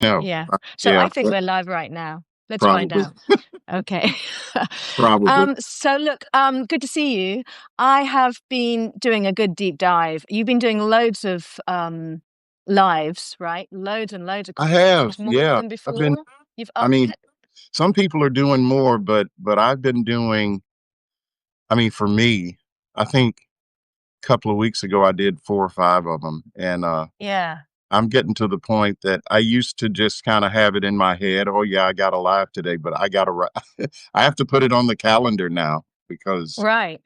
No. Yeah. So Yeah, I think but we're live right now. Let's find probably, out. Okay. probably. So look, good to see you. I have been doing a good deep dive. You've been doing loads of lives, right? Loads and loads of I conversations, have, more yeah. than I've been. before. You've I upped mean, it. some people are doing more, but I've been doing. I mean, for me, I think a couple of weeks ago I did 4 or 5 of them, and Yeah. I'm getting to the point that I used to just kind of have it in my head. Oh yeah, I got a live today, but I got to. I have to put it on the calendar now because Right.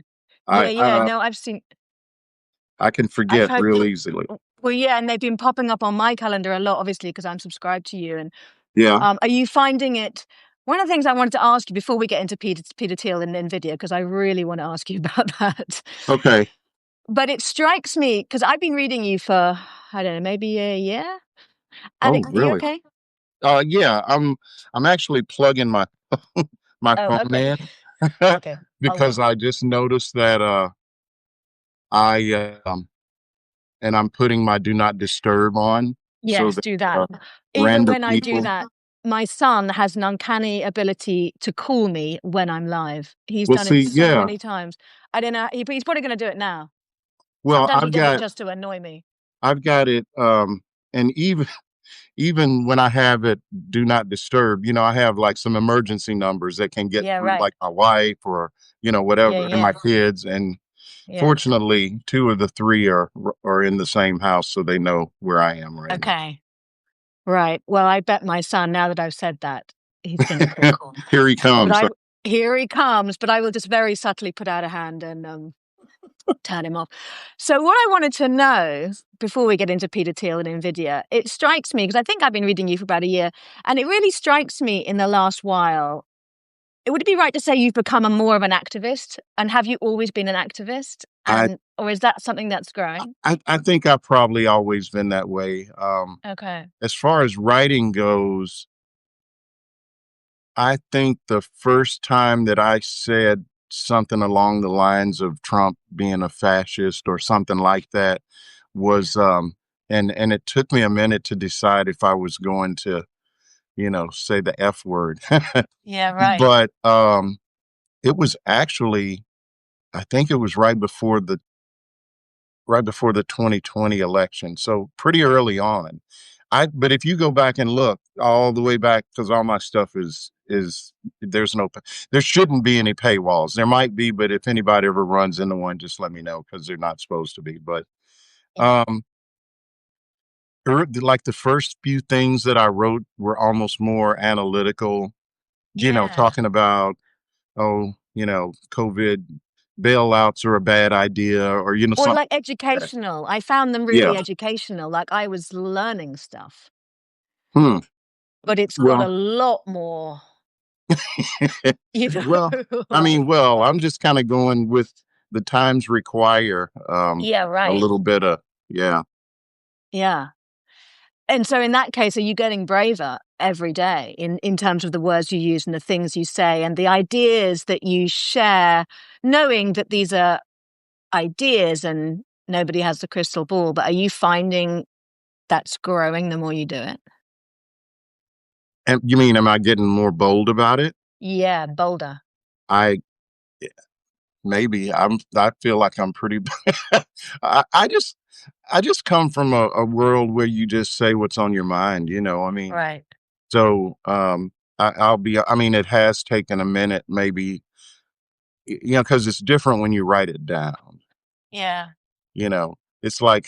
I Yeah, yeah. I, No, I can I've forget heard, real easily. well, yeah, and they've been popping up on my calendar a lot, obviously, because I'm subscribed to you. And Yeah. are you finding it? One of the things I wanted to ask you before we get into Peter Thiel and NVIDIA, because I really want to ask you about that. Okay. But it strikes me, because I've been reading you for, I don't know, maybe a year. And Oh, you really? okay? Yeah. I'm actually plugging my my Oh, phone okay. in Okay. I'll because wait. I just noticed that I and I'm putting my do not disturb on so Yes, that do that. uh, Even random when I do people. that, my son has an uncanny ability to call me when I'm live. He's Well, done it see, so yeah. many times. I don't know. He's probably going to do it now. Well, Sometimes he does it just to annoy me. I've got it, and even when I have it do not disturb, I have like some emergency numbers that can get Yeah, through, right. like my wife or Yeah, whatever, and my yeah, kids. And yeah. fortunately, 2 of the 3 are in the same house, so they know where I am right now. Okay. Right. Well, I bet my son, now that I've said that, he's going to call. Here he But comes. here he comes, but I will just very subtly put out a hand and turn him off. So what I wanted to know before we get into Peter Thiel and NVIDIA, it strikes me, because I think I've been reading you for about a year, and it really strikes me in the last while. Would it be right to say you've become more of an activist? And have you always been an activist? I, Or is that something that's growing? I think I've probably always been that way. Okay. As far as writing goes, I think the first time that I said something along the lines of Trump being a fascist or something like that was, and it took me a minute to decide if I was going to, say the F word. Yeah, right. But it was actually, I think it was right before the 2020 election. So pretty early on. But if you go back and look all the way back, because all my stuff is there's no, there shouldn't be any paywalls. There might be, but if anybody ever runs into one, just let me know because they're not supposed to be. But Yeah. um, like the first few things that I wrote were almost more analytical, Yeah. talking about, COVID bailouts are a bad idea, or Or something like like that. educational. I found them Yeah. really educational. Like I was learning stuff, Hmm. but it's got a Well, lot more, you well, know, I like, mean, I'm just kind of going with the times require yeah, a right. little bit of, yeah. Yeah. And so in that case, are you getting braver every day in terms of the words you use and the things you say and the ideas that you share, knowing that these are ideas and nobody has the crystal ball, but are you finding that's growing the more you do it? And you mean, am I getting more bold about it? Yeah, bolder. I maybe I feel like I'm pretty. I, I just I just come from a world where you just say what's on your mind. I mean, Right. so I'll be. I mean, it has taken a minute, maybe, because it's different when you write it down. Yeah. It's like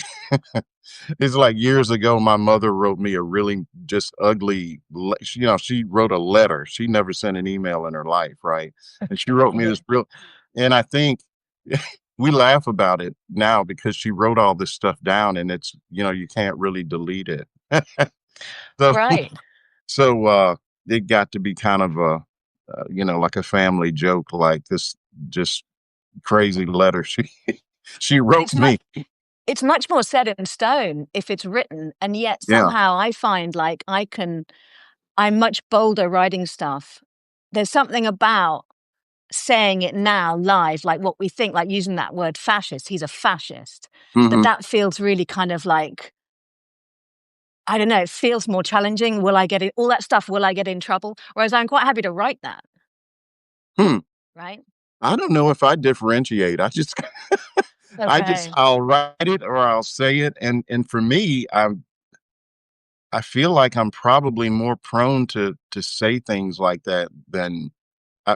it's like years ago, my mother wrote me a really just ugly, she wrote a letter. She never sent an email in her life, right? And she wrote me Yeah. this and I think we laugh about it now because she wrote all this stuff down and it's, you can't really delete it. So, Right. so it got to be kind of like a family joke, like this just crazy letter she But wrote me. it's much more set in stone if it's written, and yet Yeah. somehow I find like I'm much bolder writing stuff. There's something about saying it now live, like what we think, like using that word fascist, he's a fascist, Hmm. that feels really kind of like I don't know, it feels more challenging. Will I get it? All that stuff, will I get in trouble? Whereas I'm quite happy to write that, Hmm. right? I don't know if I differentiate. I just Okay. I'll write it or I'll say it, and for me, I feel like I'm probably more prone to say things like that than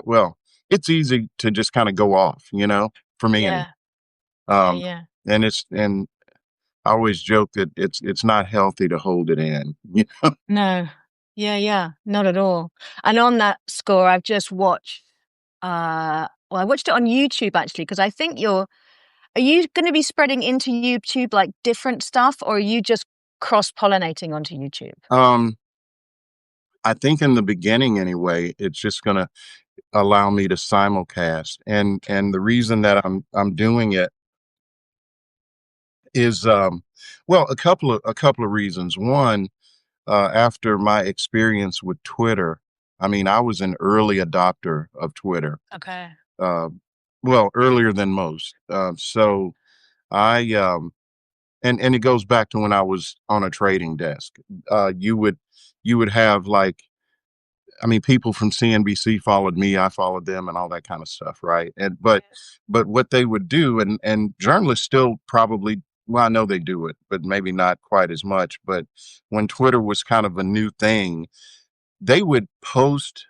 well, it's easy to just kind of go off, for me and Yeah. Yeah. um Yeah. and I always joke that it's not healthy to hold it in. No. Yeah. Yeah. Not at all. And on that score, I've just watched, well, I watched it on YouTube actually, because I think are you going to be spreading into YouTube like different stuff, or are you just cross pollinating onto YouTube? Um I think in the beginning anyway, it's just gonna allow me to simulcast. And the reason that I'm doing it is well, a couple of reasons. One, after my experience with Twitter, I mean, I was an early adopter of Twitter. Okay. Uh, well, earlier than most. So I and it goes back to when I was on a trading desk. You would have like, I mean, people from CNBC followed me, I followed them, and all that kind of stuff, right? And but what they would do, and journalists still probably, well, I know they do it, but maybe not quite as much. But when Twitter was kind of a new thing, they would post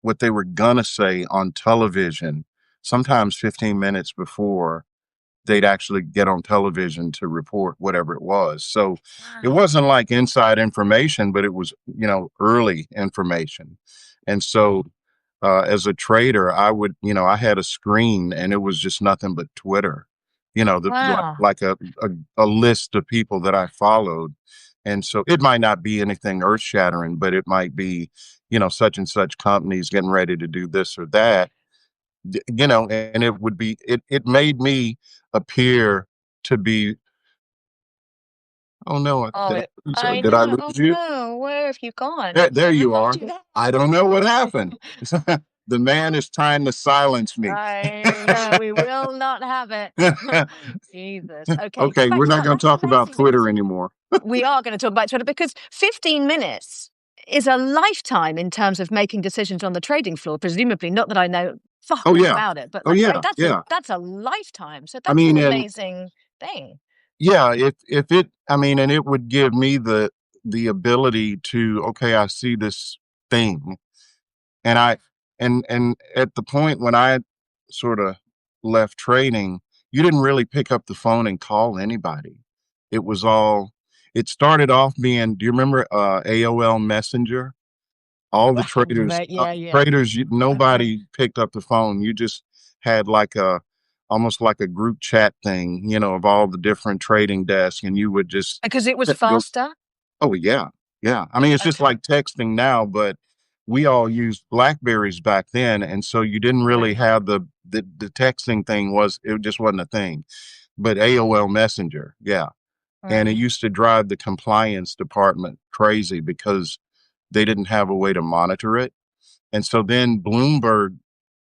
what they were gonna say on television, sometimes 15 minutes before they'd actually get on television to report whatever it was. So it Wow. wasn't like inside information, but it was, early information. And so as a trader, I had a screen and it was just nothing but Twitter, Wow. like a list of people that I followed. And so it might not be anything earth shattering, but it might be, such and such companies getting ready to do this or that, and it made me appear to be, oh no, Oh, I did I know. Oh lose you? no, where have you gone? There you are. I don't know what happened. The man is trying to silence me. I know, we will not have it. Jesus. Okay, Okay, back we're to not what? going to That's talk about amazing because Twitter anymore. we are going to talk about Twitter, because 15 minutes is a lifetime in terms of making decisions on the trading floor, presumably. Not that I know fuck Oh all yeah. about it, but Oh like, right, yeah. Yeah. that's a lifetime. So I that's mean, an and amazing thing. yeah, if it, I mean, and it would give me the ability to, okay, I see this thing. And and at the point when I sort of left trading, you didn't really pick up the phone and call anybody. It was all, it started off being, do you remember AOL Messenger? All the traders, Right, yeah, yeah. nobody picked up the phone. You just had like almost like a group chat thing, of all the different trading desks, and you would just Because it was go. faster. Oh yeah, yeah. I mean, it's just Okay. like texting now, but we all used Blackberries back then, and so you didn't really Right. have the texting thing, it just wasn't a thing. But AOL Messenger, yeah, and it Right. used to drive the compliance department crazy because they didn't have a way to monitor it, and so then Bloomberg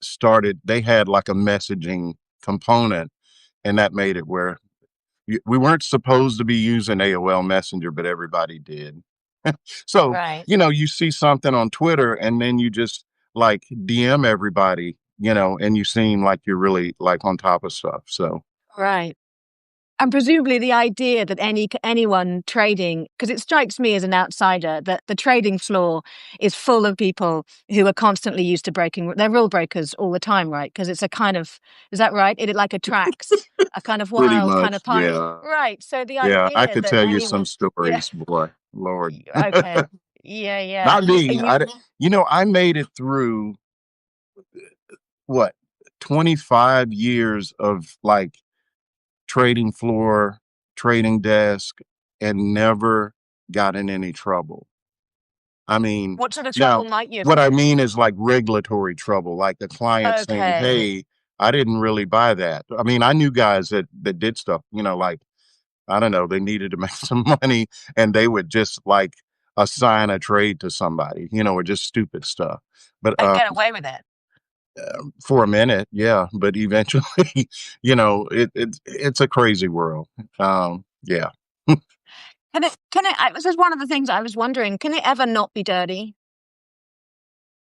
started. They had like a messaging component, and that made it where we weren't supposed to be using AOL Messenger, but everybody did. So, Right. you see something on Twitter and then you just like DM everybody, and you seem like you're really like on top of stuff. So, Right. And presumably the idea that anyone trading, because it strikes me as an outsider that the trading floor is full of people who are constantly used to breaking. They're rule breakers all the time, right? Because it's a kind of, is that right? It like attracts a kind of pretty wild kind much, of part. yeah. Right. So the Yeah, I idea could that tell you some anyone, yeah, stories, boy. Lord. okay, yeah, yeah. Not Are me. you? I made it through what, 25 years of like trading floor, trading desk, and never got in any trouble. I mean, What sort of trouble now might you have what I been in? mean is like regulatory trouble, like the client saying, Okay. "Hey, I didn't really buy that." I mean, I knew guys that did stuff, like I don't know, they needed to make some money and they would just like assign a trade to somebody, or just stupid stuff. But And get away with it. for a minute, yeah, but eventually, it's a crazy world. Yeah. This is one of the things I was wondering, can it ever not be dirty?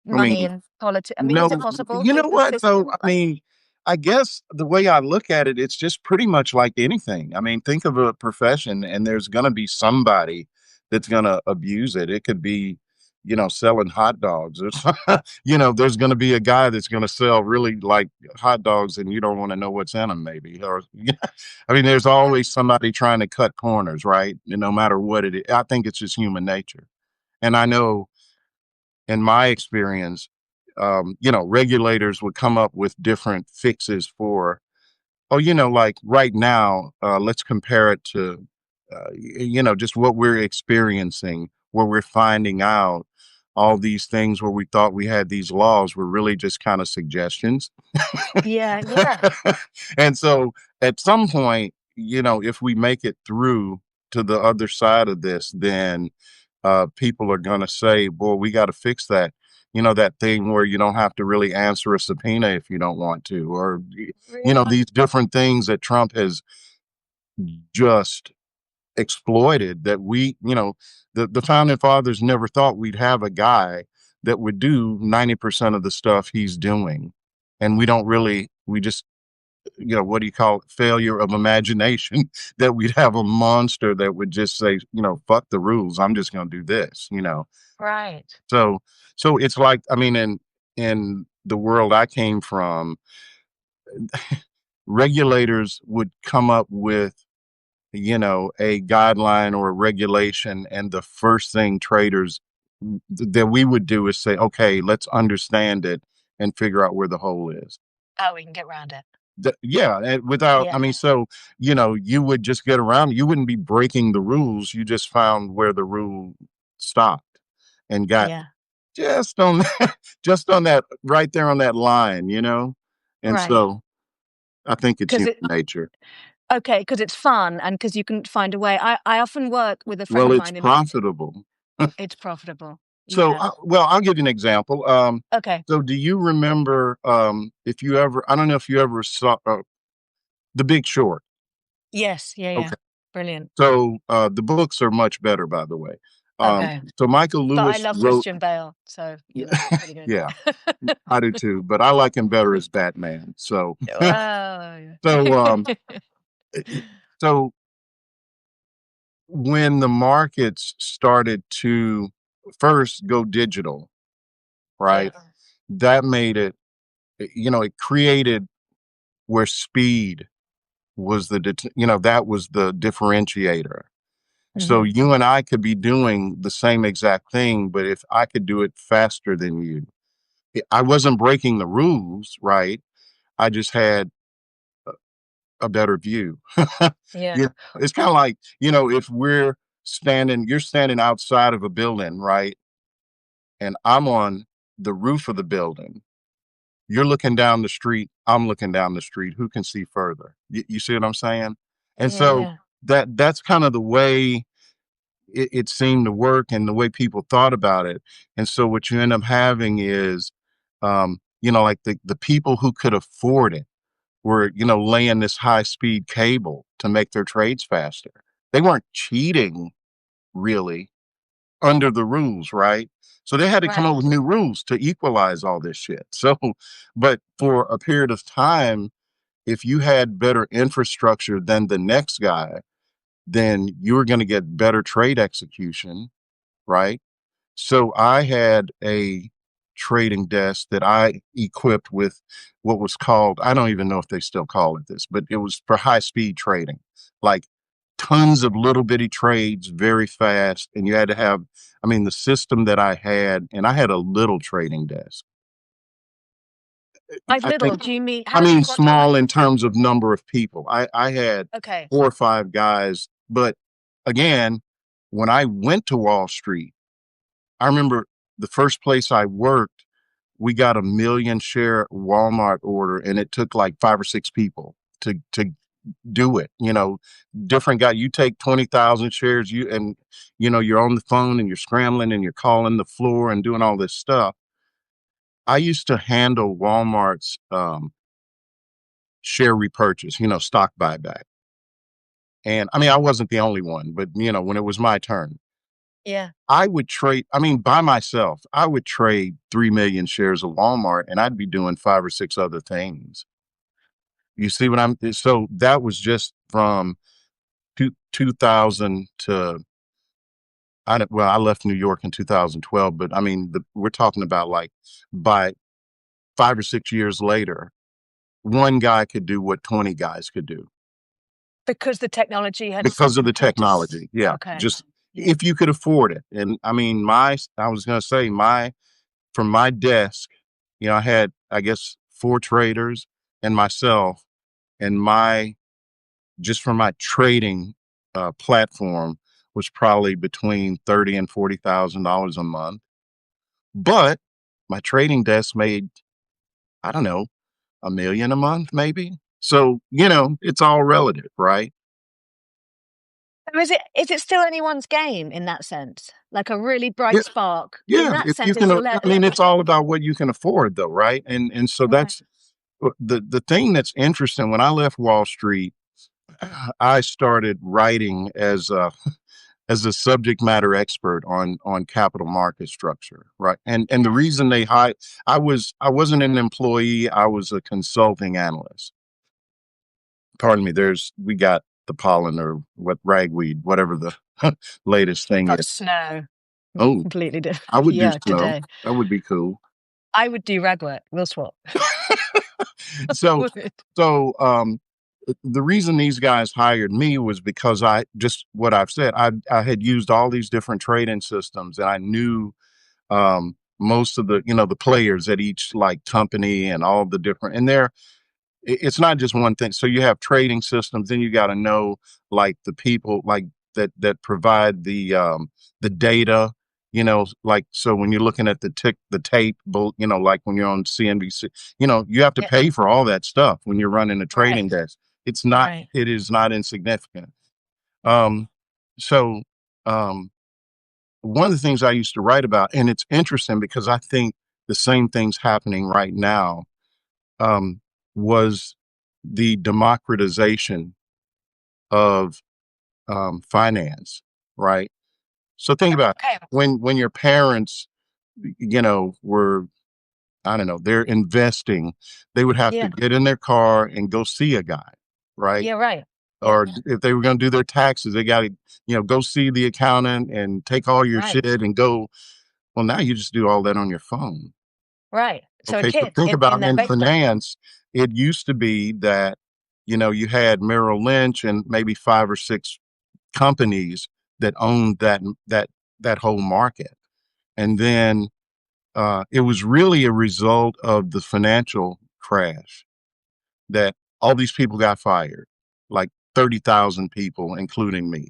I Money mean, and politics. I mean, is it no, possible you know the what though? system? I mean, I guess the way I look at it, it's just pretty much like anything. I mean, think of a profession and there's going to be somebody that's going to abuse it. It could be, selling hot dogs or there's going to be a guy that's going to sell really like hot dogs and you don't want to know what's in them maybe. Or, I mean, there's always somebody trying to cut corners, right? And no matter what it is, I think it's just human nature. And I know in my experience, regulators would come up with different fixes for, oh, like right now, let's compare it to, just what we're experiencing, where we're finding out all these things where we thought we had these laws were really just kind of suggestions. Yeah, yeah. And so at some point, if we make it through to the other side of this, then people are going to say, boy, we got to fix that. That thing where you don't have to really answer a subpoena if you don't want to, or, Really? these different things that Trump has just exploited that the founding fathers never thought we'd have a guy that would do 90% of the stuff he's doing. And we just, what do you call it? Failure of imagination that we'd have a monster that would just say, fuck the rules. I'm just going to do this. Right. So, so it's like, I mean, in the world I came from, regulators would come up with, a guideline or a regulation, and the first thing traders that we would do is say, okay, let's understand it and figure out where the hole is. Oh, we can get around it. Yeah, and without, Yeah, I mean, so, you would just get around, you wouldn't be breaking the rules. You just found where the rule stopped and got yeah. just on that, just on that, right there on that line. And Right. so I think it's Because human it nature. okay, because it's fun and because you can find a way. I often work with a friend Well, of it's mine and profitable. it's profitable. So, Yeah. well, I'll give you an example. Okay. So do you remember, if you ever, I don't know if you ever saw The Big Short? Yes. Yeah, yeah. Okay. Brilliant. So, the books are much better, by the way. Okay. So Michael But I Lewis love wrote, Christian Bale, so, pretty good. yeah, I do too, but I like him better as Batman. So, Oh, so, yeah. so when the markets started to first go digital, Yeah. right? That made it, it created where speed was that was the differentiator. So Mhm. you and I could be doing the same exact thing, but if I could do it faster than you, I wasn't breaking the rules, right? I just had a better view. Yeah. Yeah, it's kind of like, if you're standing outside of a building, right? And I'm on the roof of the building. You're looking down the street. I'm looking down the street. Who can see further? You see what I'm saying? And Yeah, so yeah. that's kind of the way it seemed to work and the way people thought about it. And so what you end up having is, like the people who could afford it were, laying this high speed cable to make their trades faster. They weren't cheating really under the rules, right? So they had to come Right. up with new rules to equalize all this shit. So, but for a period of time, if you had better infrastructure than the next guy, then you were going to get better trade execution, right? So I had a trading desk that I equipped with what was called, I don't even know if they still call it this, but it was for high speed trading, like tons of little bitty trades very fast. And you had to have, I mean, the system that I had, and I had a little trading desk. By I think, little, do you mean I how mean, what kind of small in terms of number of people. I had okay. 4 or 5 guys, but again, when I went to Wall Street, I remember the first place I worked, we got a 1,000,000 share Walmart order, and it took like 5 or 6 people to do it. Different guy. You take 20,000 shares, you're on the phone and you're scrambling and you're calling the floor and doing all this stuff. I used to handle Walmart's share repurchase, stock buyback. And I mean, I wasn't the only one, but when it was my turn, Yeah. I would trade. I mean, by myself, I would trade 3 million shares of Walmart and I'd be doing five or six other things. You see what so that was just from 2000 to, I left New York in 2012, but I mean, we're talking about like by 5 or 6 years later, one guy could do what 20 guys could do Because the technology had because of the had just technology. Yeah. okay. Just Yeah. if you could afford it. And I mean, I was going to say, from my desk, I had, I guess, four traders and myself, and just from my trading platform was probably between 30 and $40,000 a month. But my trading desk made, I don't know, 1 million a month, maybe. So, it's all relative, right? So is it still anyone's game in that sense? Like a really Yeah. bright spark? In Yeah. that If you sense, can, it's your I mean, it's all about what you can afford though. Right. And so right. that's the thing that's interesting. When I left Wall Street, I started writing as a subject matter expert on capital market structure, right? And the Yeah. reason I wasn't an employee, I was a consulting analyst. Pardon me. We got the pollen or what ragweed, whatever the latest We've thing got is. snow. Oh, Completely different. I would do Yeah, snow. today. That would be cool. I would do ragwort. We'll swap. So, Would. so the reason these guys hired me was because I just what I've said. I had used all these different trading systems, and I knew most of the players at each like company and all the different. And it's not just one thing. So you have trading systems, then you got to know like the people like that provide the data. Like so when you're looking at the tape, like when you're on CNBC, you have to Yeah. pay for all that stuff when you're running a trading Right. desk. Right. It is not insignificant. Um, so um, one of the things I used to write about, and it's interesting because I think the same thing's happening right now, um, was the democratization of finance, right? So think about Okay. when your parents, were, I don't know, they're investing, they would have to Yeah. get in their car and go see a guy, right? Yeah. Right. Yeah. Or if they were going to do their taxes, they got to, go see the accountant and take all your Right. shit and go. Well, now you just do all that on your phone. Right. So a Okay, so kid think in about their in basement. finance, it used to be that, you had Merrill Lynch and maybe five or six companies that owned that whole market. And then it was really a result of the financial crash that all these people got fired, like 30,000 people, including me.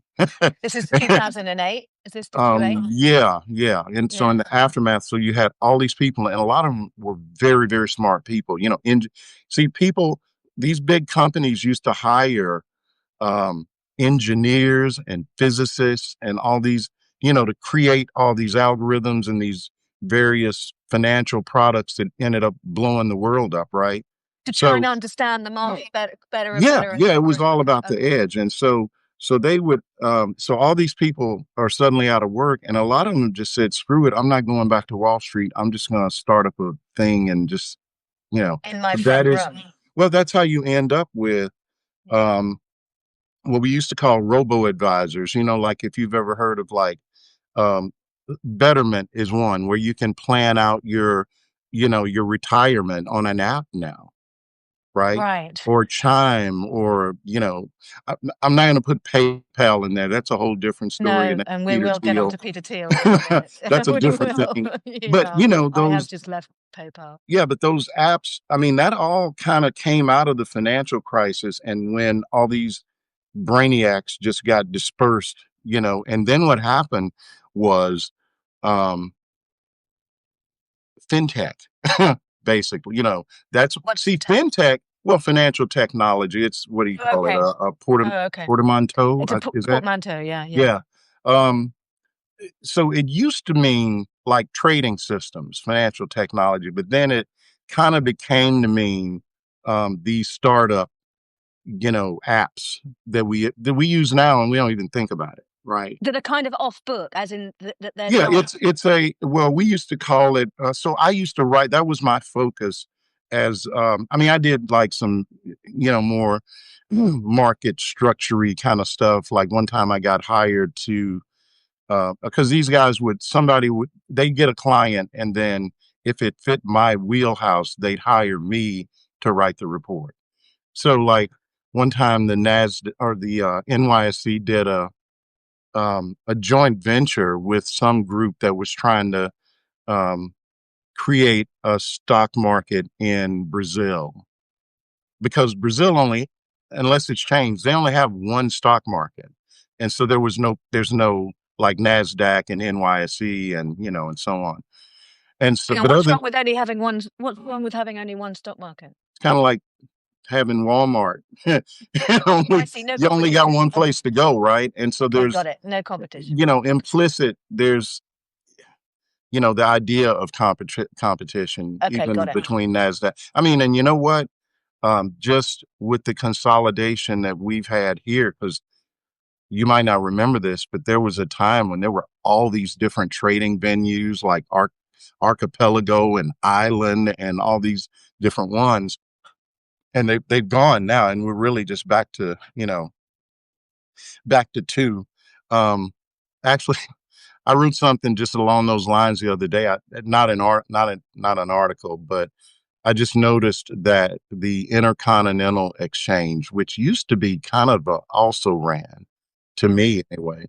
This is 2008. Is this the Q8? Yeah, yeah. And so Yeah. in the aftermath, so you had all these people, and a lot of them were very, very smart people. See, people, these big companies used to hire um, engineers and physicists and all these, to create all these algorithms and these various financial products that ended up blowing the world up, right? To try and So understand the market better and yeah, better. yeah, it was all about the Okay. edge. And so they would so all these people are suddenly out of work, and a lot of them just said, screw it, I'm not going back to Wall Street. I'm just gonna start up a thing and just, In my so that front is, room. well, that's how you end up with um what we used to call robo advisors, like if you've ever heard of like um Betterment is one where you can plan out your retirement on an app now, right? Right. Or Chime, or I'm not going to put PayPal in there. That's a whole different story, and No, that's and we Peter will get on Thiel. to Peter Thiel in a minute. That's a We different will. thing. But Yeah. I have just left PayPal. yeah, but those apps, I mean, that all kind of came out of the financial crisis, and when all these brainiacs just got dispersed, and then what happened was um, fintech, basically. That's What's see tech? fintech. Well, financial technology. It's what do you Oh, call it? okay. A Oh, okay. portmanteau. It's a Is that? portmanteau. Yeah. Yeah. Yeah. Um, so it used to mean like trading systems, financial technology, but then it kind of became to mean these startup. apps that we use now, and we don't even think about it, right? That are kind of off book, as in that they're Yeah, not. it's a well, we used to call it. So I used to write. That was my focus. As I mean, I did like some, more market structure-y kind of stuff. Like one time, I got hired to because these guys they'd get a client, and then if it fit my wheelhouse, they'd hire me to write the report. So like one time, the NASD or the NYSE did a joint venture with some group that was trying to um, create a stock market in Brazil, because Brazil only, unless it's changed, they only have one stock market, and so there's no like Nasdaq and NYSE and and so on. And so, Hang on, but what's other wrong with only having one? What's wrong with having only one stock market? it's kind of like having Walmart. I see, no You only got competition. one place to go, right? And so Okay, there's got it. No competition. implicit there's the idea of competition Okay, even got it. between Nasdaq. I mean, and you know what? Just with the consolidation that we've had here, because you might not remember this, but there was a time when there were all these different trading venues like Archipelago and Island and all these different ones, and they've gone now, and we're really just back to two. Um, Actually, I wrote something just along those lines the other day. Not an article, but I just noticed that the Intercontinental Exchange, which used to be kind of a also ran, to me anyway,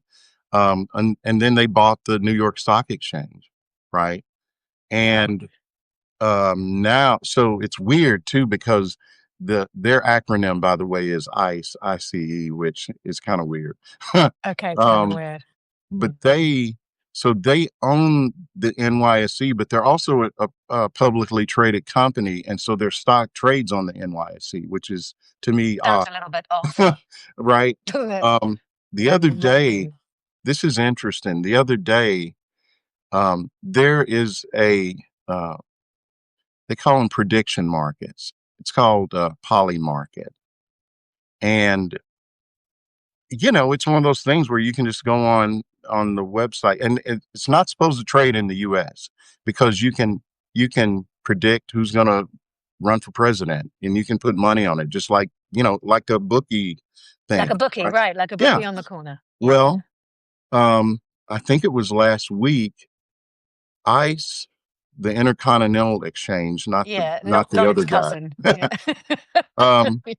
and then they bought the New York Stock Exchange, right? And now, so it's weird too because their acronym, by the way, is ICE, which is kind of weird. Okay, it's kind of um, weird. but they own the NYSE, but they're also a publicly traded company, and so their stock trades on the NYSE, which is to me Sounds odd, a little bit off. right? Um, the That other might day, be. this is interesting. The other day, there is uh, they call them prediction markets. It's called poly market, and it's one of those things where you can just go on the website, and it's not supposed to trade in the US because you can predict who's going to run for president, and you can put money on it just like a bookie Like a thing, bookie, right? right? Like a Yeah. bookie on the corner. Yeah. Well, I think it was last week, ICE, the Intercontinental Exchange, not the Yeah, not the not other its guy. cousin. Yeah.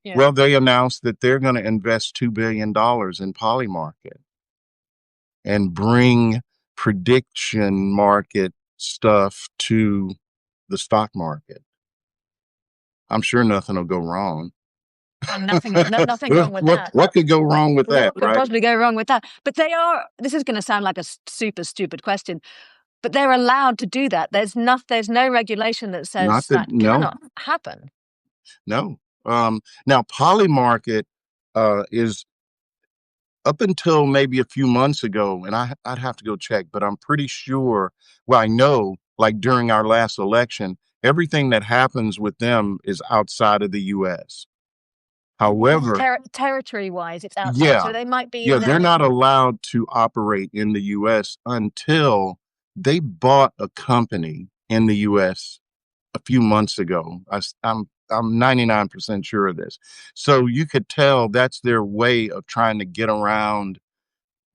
Yeah. Well, they announced that they're going to invest $2 billion in poly market and bring prediction market stuff to the stock market. I'm sure nothing will go wrong. Well, nothing wrong with what that. what could go wrong with that, What could right? possibly go wrong with that? But this is going to sound like a super stupid question, but they're allowed to do that. There's no regulation that Not says that that no, cannot happen. no. Now poly market is up until maybe a few months ago, and I'd have to go check, but I'm pretty sure. Well, I know, like during our last election, everything that happens with them is outside of the U.S. However, Territory wise, it's outside. yeah, So they might be yeah, in they're their. not allowed to operate in the U.S. until they bought a company in the U.S. a few months ago. I'm 99% sure of this. So you could tell that's their way of trying to get around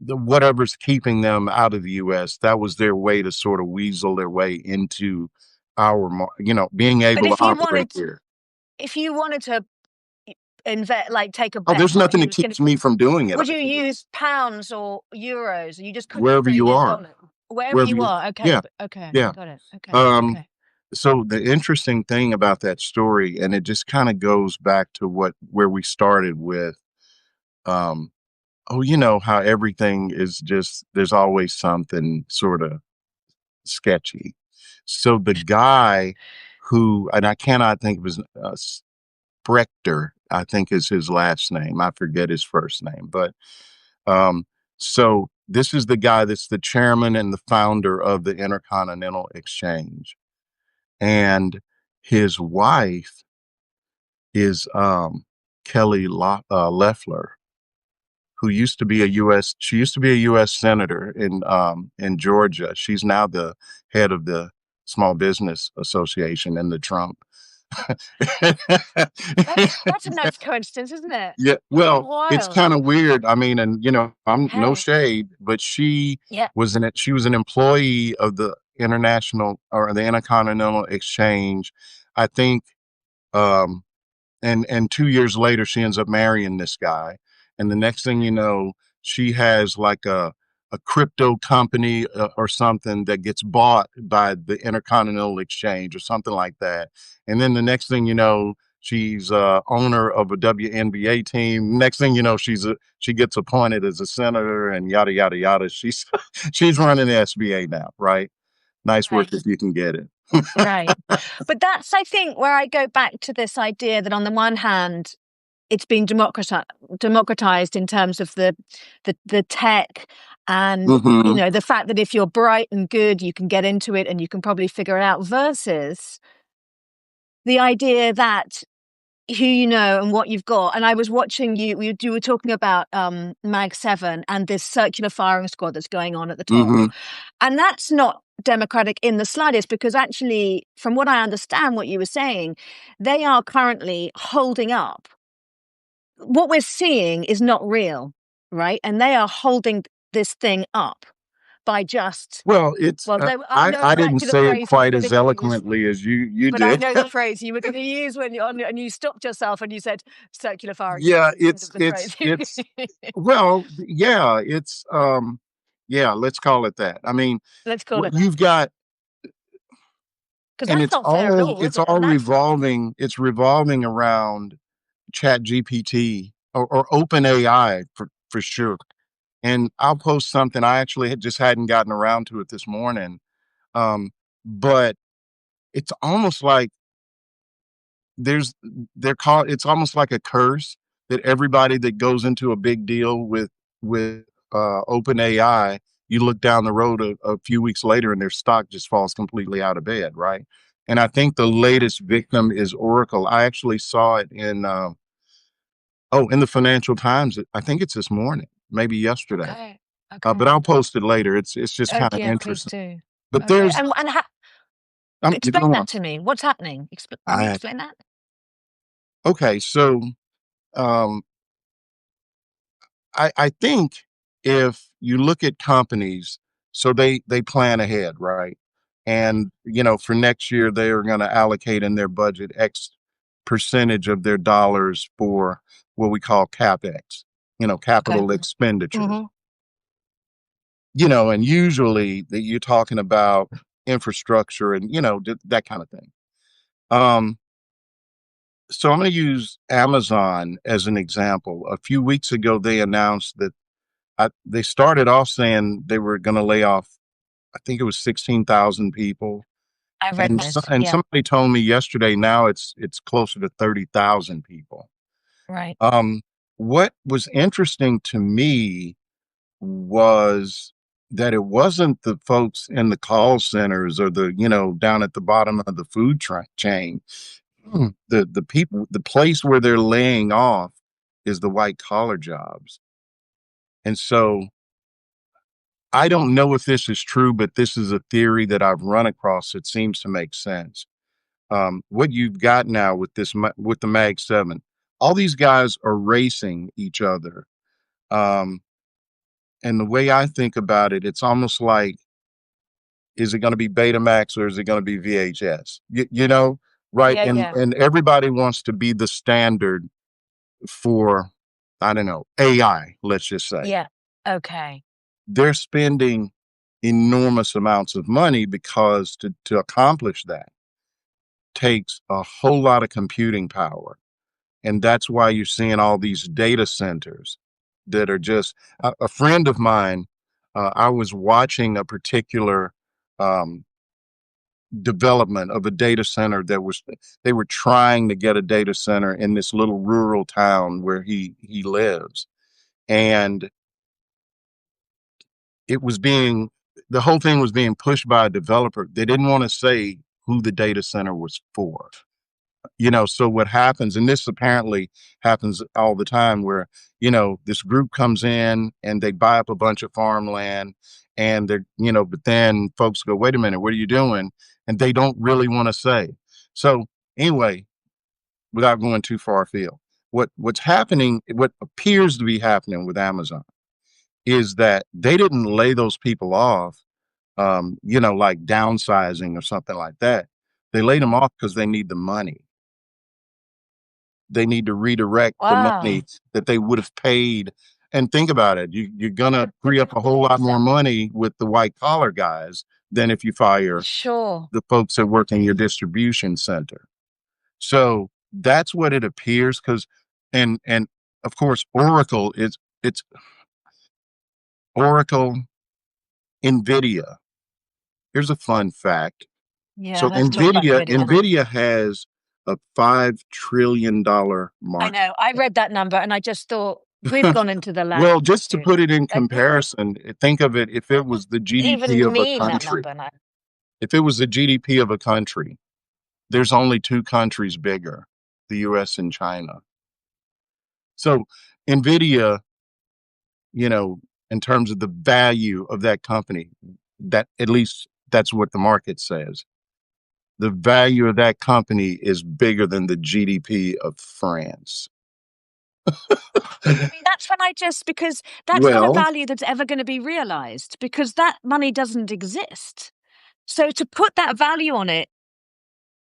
whatever's keeping them out of the U.S. That was their way to sort of weasel their way into being But able to operate here. if you wanted to invest, like take a Oh, bet there's on nothing who that was going to. keeps me from doing it. I Would you can do it use pounds or euros? You just couldn't wherever put it you in are, dollars. Wherever wherever you you, are. Okay. yeah, Okay. yeah. Got it. Okay. Um, Okay. so the interesting thing about that story, and it just kind of goes back to where we started with, um, oh, how everything is just, there's always something sort of sketchy. So the guy and I cannot think of his, Sprechter, I think is his last name. I forget his first name, but um, so this is the guy that's the chairman and the founder of the Intercontinental Exchange, and his wife is Kelly Loeffler, who used to be a she used to be a U.S. senator in Georgia. She's now the head of the Small Business Association in the Trump. That's a nice coincidence, isn't it? Yeah, well, it's Wild. kind of weird. I mean, and I'm no Hey. shade, but Yeah. she was an employee of the International or the Intercontinental Exchange. I think um and 2 years later she ends up marrying this guy, and the next thing you know she has like a crypto company or something that gets bought by the Intercontinental Exchange or something like that, and then the next thing you know she's owner of a WNBA team. Next thing you know she gets appointed as a senator and yada yada yada. She's she's running the SBA now, right? Nice work Right. if you can get it. Right. But that's, I think, where I go back to this idea that on the one hand, it's been democratized in terms of the tech and Hmm. the fact that if you're bright and good, you can get into it and you can probably figure it out, versus the idea that who you know and what you've got. And I was watching you were talking about Mag 7 and this circular firing squad that's going on at the top. Hmm. And that's not democratic in the slightest, because actually, from what I understand, what you were saying, they are currently holding up. What we're seeing is not real, right? And they are holding this thing up by just, Well, it's well, I know I didn't exactly the say it phrase you were quite going as to use, eloquently as you but I did. know the phrase you were going to use when you're on, and you stopped yourself and you said circular firing Yeah, squad instead of the phrase. well, yeah, yeah, let's call it that. I mean, Let's call what it that. you've got, Because and that's not fair at all, is it's it? I all mean, that's, it's revolving around Chat GPT or Open AI for sure. And I'll post something. I actually just hadn't gotten around to it this morning. Um, but it's almost like there's they're called it's almost like a curse that everybody that goes into a big deal with open AI, you look down the road a few weeks later and their stock just falls completely out of bed, right? And I think the latest victim is Oracle. I actually saw it in the Financial Times. I think it's this morning, maybe yesterday. okay. Okay. But I'll post it later. It's just Oh, kind of yeah, please interesting. do. But Okay. there's you Explain go on. that to me. What's happening? Can you I explain that? Okay, so um I think if you look at companies, so they plan ahead, right? And for next year they are going to allocate in their budget X percentage of their dollars for what we call CapEx, Okay. capital expenditures. Mm-hmm. And usually that you're talking about infrastructure and that kind of thing. Um, so I'm going to use Amazon as an example. A few weeks ago, they announced that they started off saying they were going to lay off, I think it was 16,000 people, I read and this. Yeah. somebody told me yesterday now it's closer to 30,000 people. Right. Um, what was interesting to me was that it wasn't the folks in the call centers or the down at the bottom of the food chain. The people, the place where they're laying off is the white collar jobs, and so I don't know if this is true, but this is a theory that I've run across. It seems to make sense. What you've got now with with the Mag 7, all these guys are racing each other. Um, and the way I think about it, it's almost like, is it going to be Betamax or is it going to be VHS? Right? Yeah. And Yeah. everybody wants to be the standard for, I don't know, AI. Let's just say Yeah. Okay. they're spending enormous amounts of money because to accomplish that takes a whole lot of computing power. And that's why you're seeing all these data centers that are just a friend of mine. I was watching a particular um, development of a data center they were trying to get a data center in this little rural town where he lives. And it was being the whole thing was being pushed by a developer. They didn't want to say who the data center was for. So what happens, and this apparently happens all the time, where, this group comes in and they buy up a bunch of farmland, and but then folks go, wait a minute, what are you doing? And they don't really want to say. So anyway, without going too far afield, what's happening, what appears to be happening with Amazon is that they didn't lay those people off, like downsizing or something like that. They laid them off because they need the money. They need to redirect the Wow. money that they would have paid. And think about it. You're going to free up a whole lot more money with the white collar guys than if you fire Sure. the folks that work in your distribution center. So that's what it appears. And of course, it's Oracle, Nvidia. Here's a fun fact. Yeah, So let's talk about Nvidia. Nvidia has a $5 trillion I market. know. I read that number and I just thought we've gone into the land. Well, just to put it in I comparison, think of it, if it was the didn't GDP even of a mean that country, number now. if it was the GDP of a country, there's only two countries bigger, the US and China. So Nvidia, in terms of the value of that company, that at least that's what the market says. The value of that company is bigger than the GDP of France. I mean, that's when because that's not a Well, value that's ever going to be realized because that money doesn't exist. So to put that value on it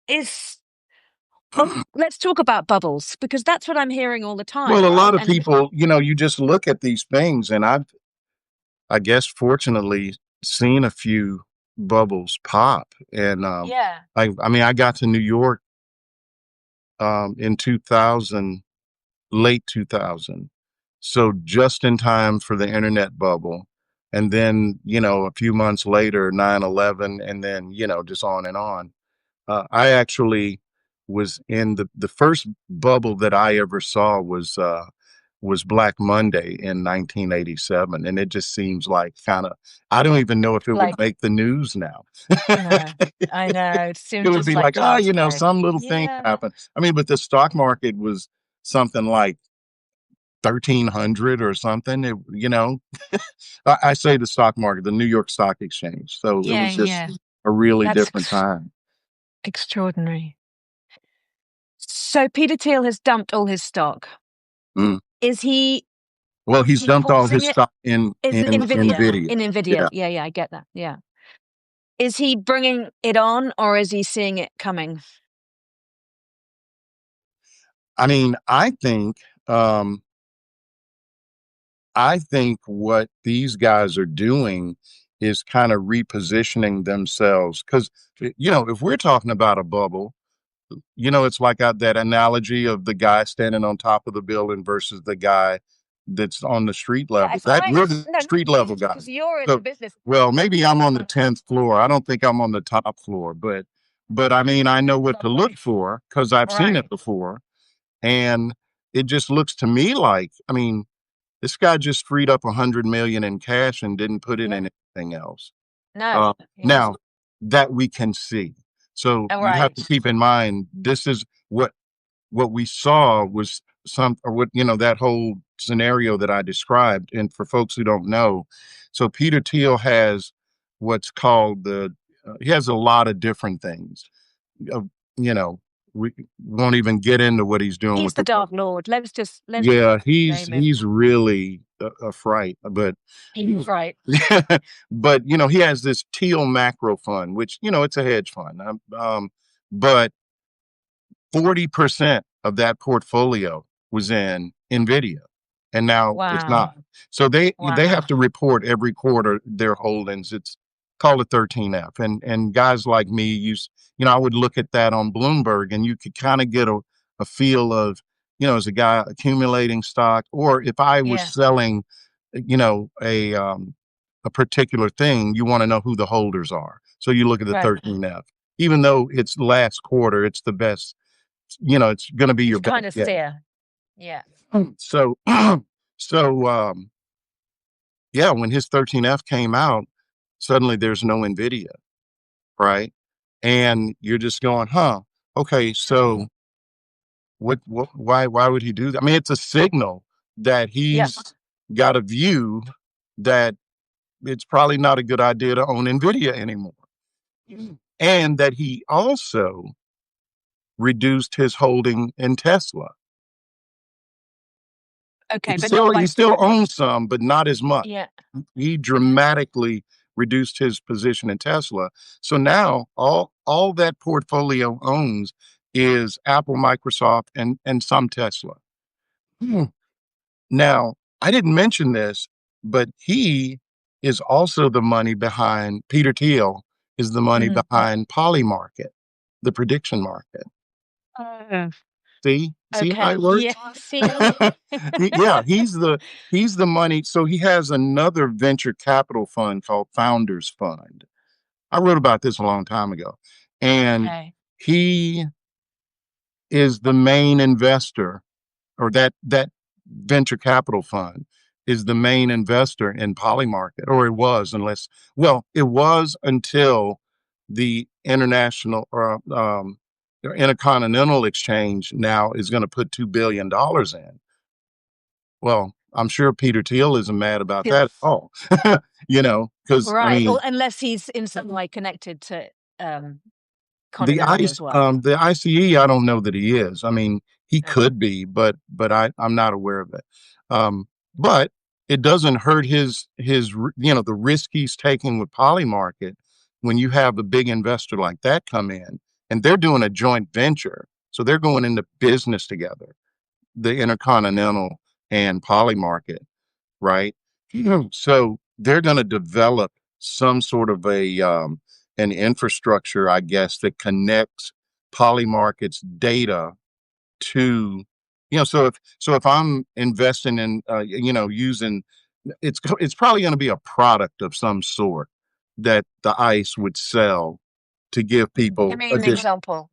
is, let's talk about bubbles because that's what I'm hearing all the time, well, a right? lot of And people, you just look at these things, and I guess fortunately seen a few bubbles pop. And yeah, I mean, I got to New York in 2000, late 2000. So just in time for the internet bubble. And then, a few months later, 9/11, and then, just on and on. I actually was in the first bubble that I ever saw was Black Monday in 1987, and it just seems like kind of, I don't even know if it would like, make the news now. no, I know. It It seems would just be like like, child's play. some little thing Yeah. happened. I mean, but the stock market was something like 1300 or something. I say the stock market, the New York Stock Exchange. So it Yeah, was just yeah. a really That's different time. extraordinary. So Peter Thiel has dumped all his stock. Mm. Is he Well, is he's he dumped all his pausing it? stock in Is it Nvidia? Nvidia. In Nvidia. Yeah. Yeah, yeah, I get that. Yeah. Is he bringing it on or is he seeing it coming? I mean, um, I think what these guys are doing is kind of repositioning themselves because, if we're talking about a bubble, it's like that analogy of the guy standing on top of the building versus the guy that's on the street Yeah, level. if That I we're the no, not street you, level guy. because you're in the So, business. well, maybe I'm on the 10th floor. I don't think I'm on the top floor, but I mean, I know what to look for because I've seen it Right. before. And it just looks to me like, I mean, this guy just freed up 100 million in cash and didn't put it Yeah. in anything else. No. Uh, Yeah. Now that we can see. So All you have to right. keep in mind, this is what we saw was or what, that whole scenario that I described. And for folks who don't know, so Peter Thiel has what's called he has a lot of different things. Uh, you know, we won't even get into what he's doing He's with the the. Dark Lord. Let's just Yeah, name him. he's really a fright, but He's right. but he has this Teal macro fund, which it's a hedge fund, but 40% of that portfolio was in Nvidia, and now it's Wow. not. So they Wow. have to report every quarter their holdings. It's called a 13F, and guys like me I would look at that on Bloomberg, and you could kind of get a feel of, as a guy accumulating stock, or if I was Yeah. selling, a particular thing, you want to know who the holders are. So you look at the Right. 13F. Even though it's last quarter, it's the best, it's going to be It's your best kind of bet. steer. Yeah. So, so, yeah, when his 13F came out, suddenly there's no Nvidia, right? And you're just going, huh? Okay, so why would he do that? I mean, it's a signal that Yeah. he's got a view that it's probably not a good idea to own Nvidia anymore. And that he also reduced his holding in Tesla. Okay, but not He by. still owns some, but not as much. Yeah. He dramatically reduced his position in Tesla. So now all that portfolio owns is Apple, Microsoft, and some Tesla. Hmm. Now, I didn't mention this, but he is also the money behind Peter Thiel is the money Mhm. behind Polymarket, the prediction market. Oh, See how okay. it Yeah. works? See. Yeah, he's the money. So he has another venture capital fund called Founders Fund. I wrote about this a long time ago, and Okay. he is the main investor, or that venture capital fund is the main investor in Polymarket, or it was, unless well, it was until the international or intercontinental exchange now is going to put $2 billion in. Well, I'm sure Peter Thiel isn't mad about that at all. Because I Right. mean, Or unless he's in some way connected to um the Continental as well. The ICE, I don't know that he is. I mean, he Okay. could be, but I'm not aware of it. Um, but it doesn't hurt the risk he's taking with Polymarket when you have a big investor like that come in, and they're doing a joint venture, so they're going into business together, the Intercontinental and Polymarket, right? So they're going to develop some sort of an infrastructure, I guess, that connects Polymarket's data to, so if I'm investing in, using, it's probably going to be a product of some sort that the ICE would sell to give Give people me an additional. example.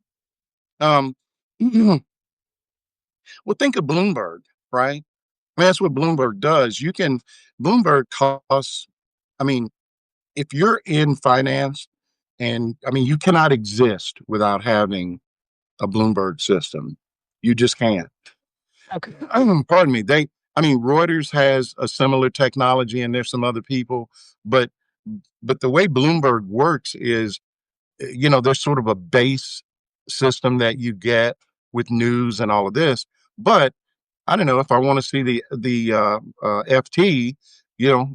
Um, well, think of Bloomberg, right? I mean, that's what Bloomberg does. Bloomberg costs, I mean, if you're in finance, and I mean, you cannot exist without having a Bloomberg system. You just can't. Okay. Pardon me. Reuters has a similar technology, and there's some other people, but the way Bloomberg works is, there's sort of a base system that you get with news and all of this, but I don't know if I want to see the FT,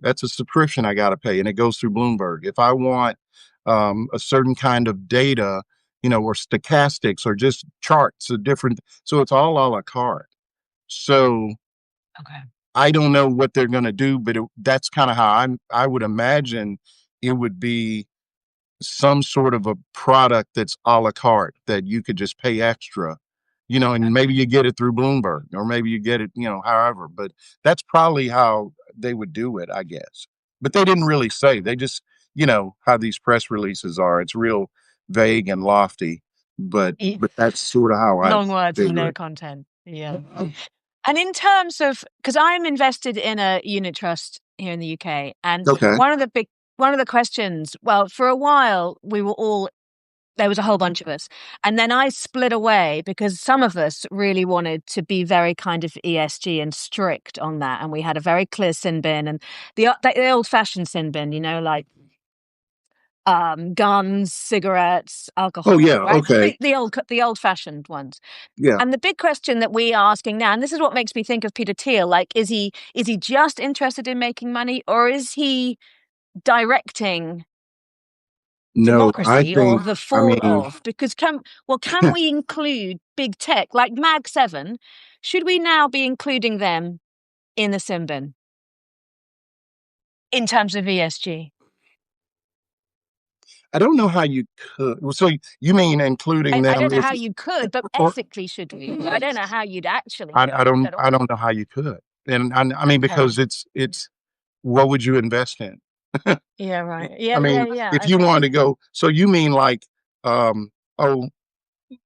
that's a subscription I got to pay, and it goes through Bloomberg. If I want a certain kind of data, or stochastics or just charts, so it's all a la carte. So Okay. I don't know what they're going to do, but that's kind of how I would imagine it would be some sort of a product that's a la carte that you could just pay extra, and maybe you get it through Bloomberg, or maybe you get it, however, but that's probably how they would do it, I guess. But they didn't really say. They just, how these press releases are. It's real vague and lofty, but Y- that's sort of how I Long words and figure no it. content. Yeah. And in terms of, because I'm invested in a unit trust here in the UK, and Okay. one of the questions, well, for a while there was a whole bunch of us, and then I split away because some of us really wanted to be very kind of ESG and strict on that, and we had a very clear sin bin, and the old fashioned sin bin, like guns, cigarettes, Oh alcohol, yeah. right? Okay. The old fashioned ones. Yeah. And the big question that we are asking now, and this is what makes me think of Peter Thiel, like, is he just interested in making money, or is he directing No, I democracy or think. the I fall mean, of? Because can we include big tech like Mag 7? Should we now be including them in the sin bin in terms of ESG? I don't know how you could. Well, so you mean including I them don't know if, how you could, but or ethically should we? I don't know how you'd actually do it at I all. don't know how you could. And I mean, Okay. because it's what would you invest in? Yeah, right. I Yeah, mean, yeah. if you wanted to go, so you mean like, oh,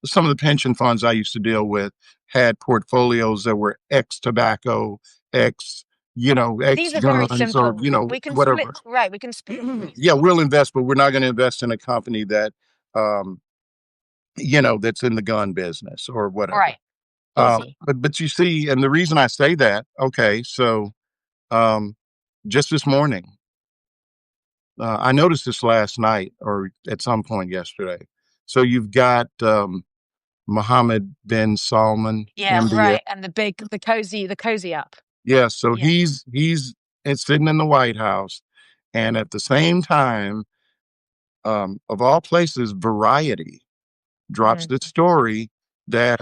some of the pension funds I used to deal with had portfolios that were X tobacco, X, X These are very guns, or, simple. We can split, whatever. right? We can split. Yeah, we'll invest, but we're not going to invest in a company that, um, that's in the gun business or whatever. Right. Easy. But you see, and the reason I say that, okay, so um, just this morning, I noticed this last night or at some point yesterday. So you've got Mohammed bin Salman, Yeah, MBS. right. And the cozy up. Yeah, so Yeah. he's it's sitting in the White House, and at the same time, of all places, Variety drops Mm, the story that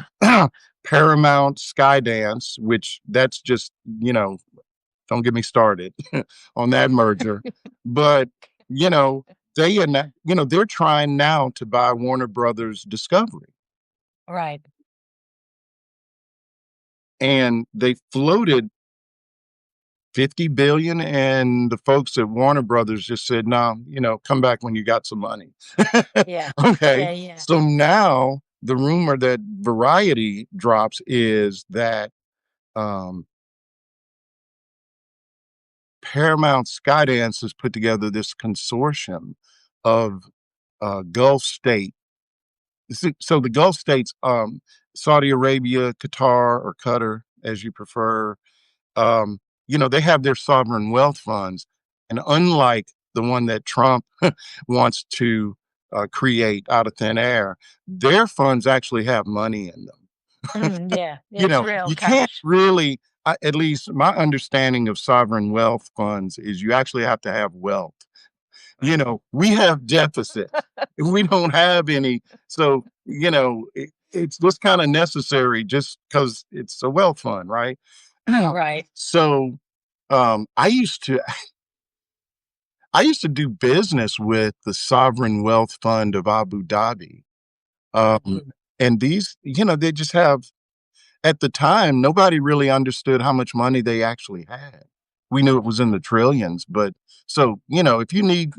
Paramount Skydance, which that's just, you know, don't get me started on that merger. But, you know, they're trying now to buy Warner Brothers Discovery. right. And they floated 50 billion and the folks at Warner Brothers just said, "No, come back when you got some money." Yeah. Okay. Yeah, yeah. So now the rumor that Variety drops is that um Paramount Skydance has put together this consortium of Gulf state. So the Gulf states, Saudi Arabia, Qatar, or Qatar, as you prefer, they have their sovereign wealth funds. And unlike the one that Trump wants to create out of thin air, their funds actually have money in them. Yeah. It's real You can't cash. really, at least my understanding of sovereign wealth funds is you actually have to have wealth. We have deficits. We don't have any. So, it's just kind of necessary just because it's a wealth fund, right? Right. So, I used to do business with the sovereign wealth fund of Abu Dhabi. And these, they just have, at the time, nobody really understood how much money they actually had. We knew it was in the trillions, but so, if you need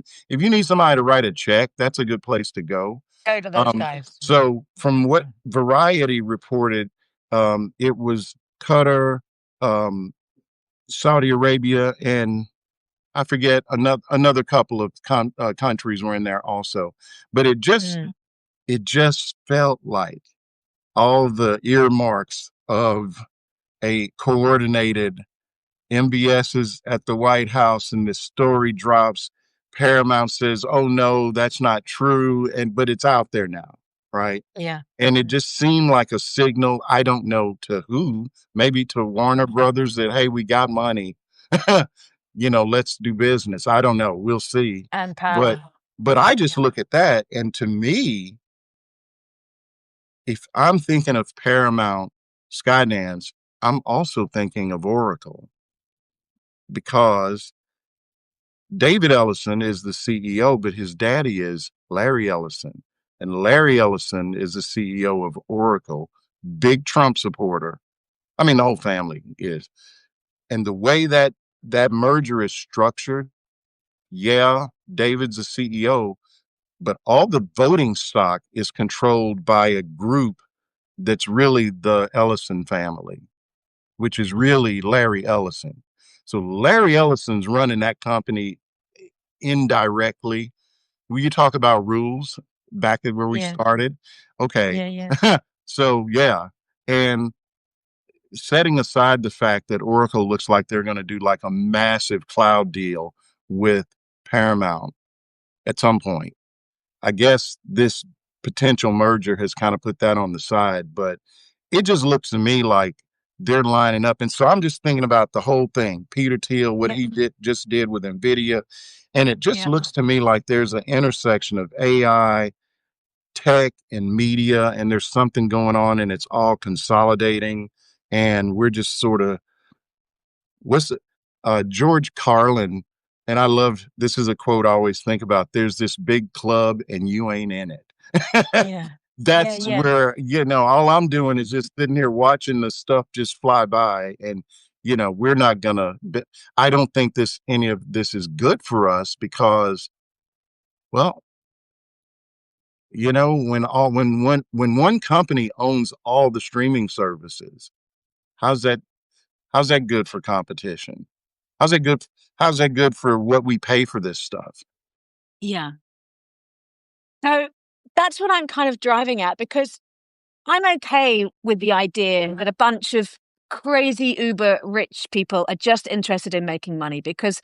somebody to write a check, that's a good place to go. Go to those Um, guys. so from what Variety reported, it was Qatar, um, Saudi Arabia, and I forget another couple of countries were in there also. But Mm, it just felt like all the earmarks of a coordinated MBS is at the White House and the story drops. Paramount says, "Oh no, that's not true," but it's out there now, right? yeah. And it just seemed like a signal. I don't know to who, maybe to Warner Brothers that hey, we got money, let's do business. I don't know. We'll see. And But power. I just Yeah. look at that, and to me, if I'm thinking of Paramount Skydance, I'm also thinking of Oracle because David Ellison is the CEO, but his daddy is Larry Ellison. And Larry Ellison is the CEO of Oracle, big Trump supporter. I mean, the whole family is. And the way that merger is structured, yeah, David's the CEO, but all the voting stock is controlled by a group that's really the Ellison family, which is really Larry Ellison. So Larry Ellison's running that company indirectly. Will you talk about rules back at where we Yeah. started? Okay. Yeah. Yeah. So yeah. And setting aside the fact that Oracle looks like they're going to do like a massive cloud deal with Paramount at some point. I guess this potential merger has kind of put that on the side, but it just looks to me like they're lining up. And so I'm just thinking about the whole thing. Peter Thiel, what Yeah. he just did with Nvidia, and it just Yeah. looks to me like there's an intersection of AI, tech, and media, and there's something going on, and it's all consolidating, and we're just sort of what's it? George Carlin, and I love this is a quote I always think about. There's this big club, and you ain't in it. Yeah. Yeah. That's Yeah. where all I'm doing is just sitting here watching the stuff just fly by, and we're not gonna. I don't think any of this is good for us because, well, when one company owns all the streaming services, how's that how's that good for competition? How's that good? How's that good for what we pay for this stuff? Yeah. So that's what I'm kind of driving at because I'm okay with the idea that a bunch of crazy uber rich people are just interested in making money because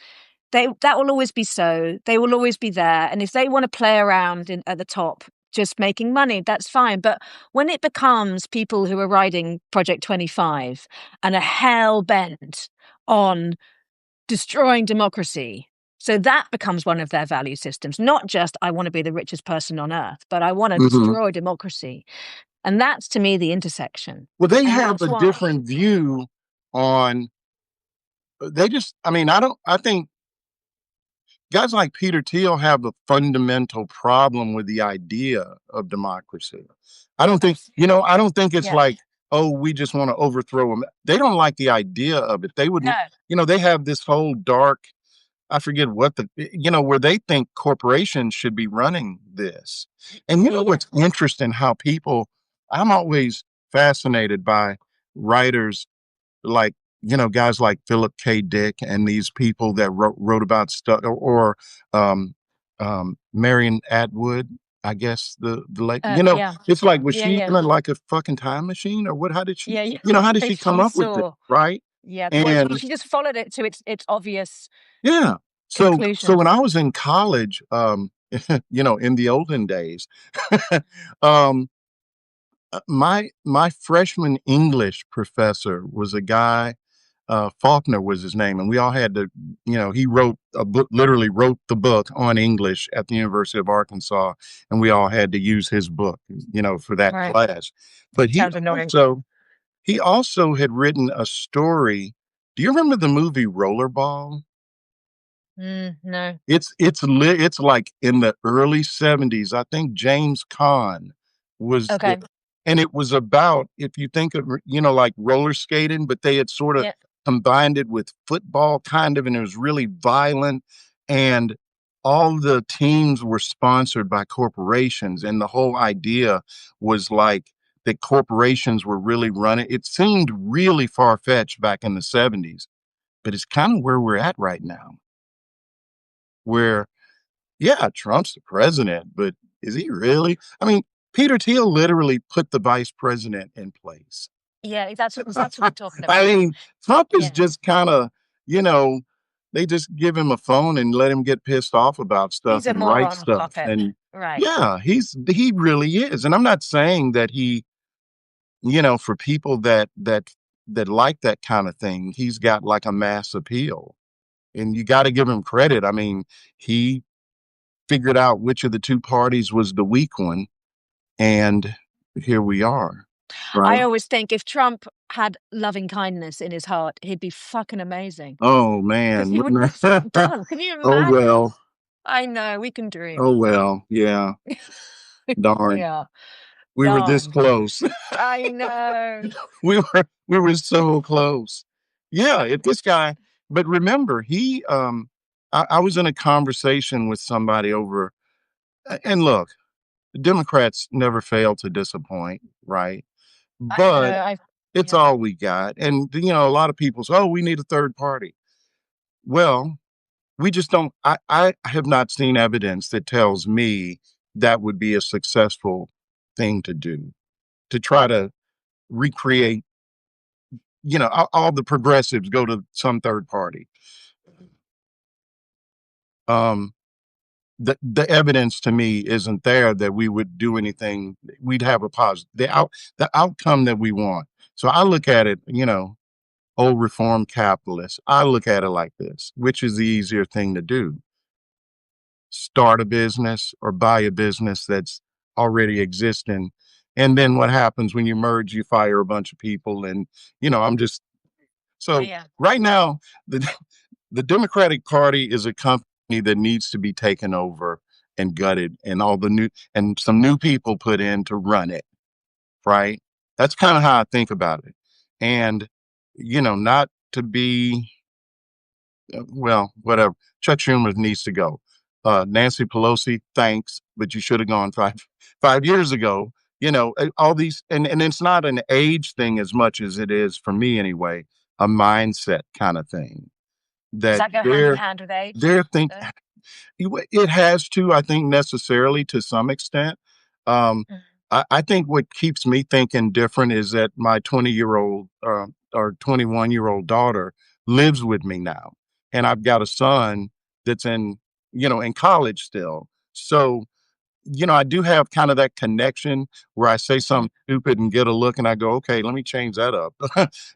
that will always be so. They will always be there. And if they want to play around at the top, just making money, that's fine. But when it becomes people who are riding Project 25 and are hell bent on destroying democracy, so that becomes one of their value systems, not just I want to be the richest person on earth, but I want to Hmm. destroy democracy. And that's to me the intersection. Well, they And have that's a why, different view on. They just. I mean, I don't. I think guys like Peter Thiel have a fundamental problem with the idea of democracy. I don't think, I don't think it's yeah, like, oh, we just want to overthrow them. They don't like the idea of it. They would, no, they have this whole dark, I forget what where they think corporations should be running this. And yeah, yeah. what's interesting how I'm always fascinated by writers like guys like Philip K. Dick and these people that wrote about stuff or um, Marion Atwood. I guess the like Yeah, it's like was yeah, she in yeah, like a fucking time machine or what? How did she yeah, yeah. how did she come She up with this, saw, right? yeah. Well, And she just followed it to its obvious yeah, so conclusion. when I was in college, in the olden days, um, my freshman English professor was a guy. Faulkner was his name, and we all had to, he wrote a book, literally wrote the book on English at the University of Arkansas, and we all had to use his book, for that Right. class. But Sounds annoying. he also had written a story. Do you remember the movie Rollerball? No. It's like in the early 70s. I think James Caan was Okay. and it was about, if you think of, like roller skating, but they had sort of Yeah. combined it with football kind of, and it was really violent. And all the teams were sponsored by corporations. And the whole idea was like that corporations were really running. It seemed really far fetched back in the 70s, but it's kind of where we're at right now, where yeah, Trump's the president, but is he really? I mean, Peter Thiel literally put the vice president in place. Yeah. That's what we're talking I about. mean, Trump is Yeah. just kind of, you know, they just give him a phone and let him get pissed off about stuff He's a and write moron stuff. puppet. And Right. yeah, he really is. And I'm not saying that for people that like that kind of thing, he's got like a mass appeal. And you got to give him credit. I mean, he figured out which of the two parties was the weak one, and here we are. I Right? always think if Trump had loving kindness in his heart, he'd be fucking amazing Oh because man, he would wouldn't get stuff that? done. Can you Oh imagine? well, I know we can dream. oh well, yeah. Darn, Yeah. we were this Darn. close. I know. We were so close. Yeah, this guy. But remember, I was in a conversation with somebody over, and look, the Democrats never fail to disappoint, right? I know. But it's Yeah. all we got. And, a lot of people say, oh, we need a third party. Well, we just don't. I have not seen evidence that tells me that would be a successful thing to do, to try to recreate, all the progressives go to some third party. Um, the evidence to me isn't there that we would do anything. We'd have a positive, the outcome that we want. So I look at it, old reform capitalists. I look at it like this: which is the easier thing to do? Start a business or buy a business that's already existing. And then what happens when you merge, you fire a bunch of people. And, I'm just Yeah. so Yeah. right now, the, the Democratic Party is a company that needs to be taken over and gutted and and some new people put in to run it. Right. That's kind of how I think about it. And, not to be well, whatever. Chuck Schumer needs to go. Nancy Pelosi, thanks, but you should have gone five years ago. All these, and it's not an age thing as much as it is for me anyway, a mindset kind of thing Does that that go hand in hand with age? they're think it has to, I think, necessarily to some extent. Um, Mm. I think what keeps me thinking different is that my 20-year-old or 21-year-old daughter lives with me now. And I've got a son that's in college still. So, I do have kind of that connection where I say Mm. something stupid and get a look and I go, okay, let me change that up.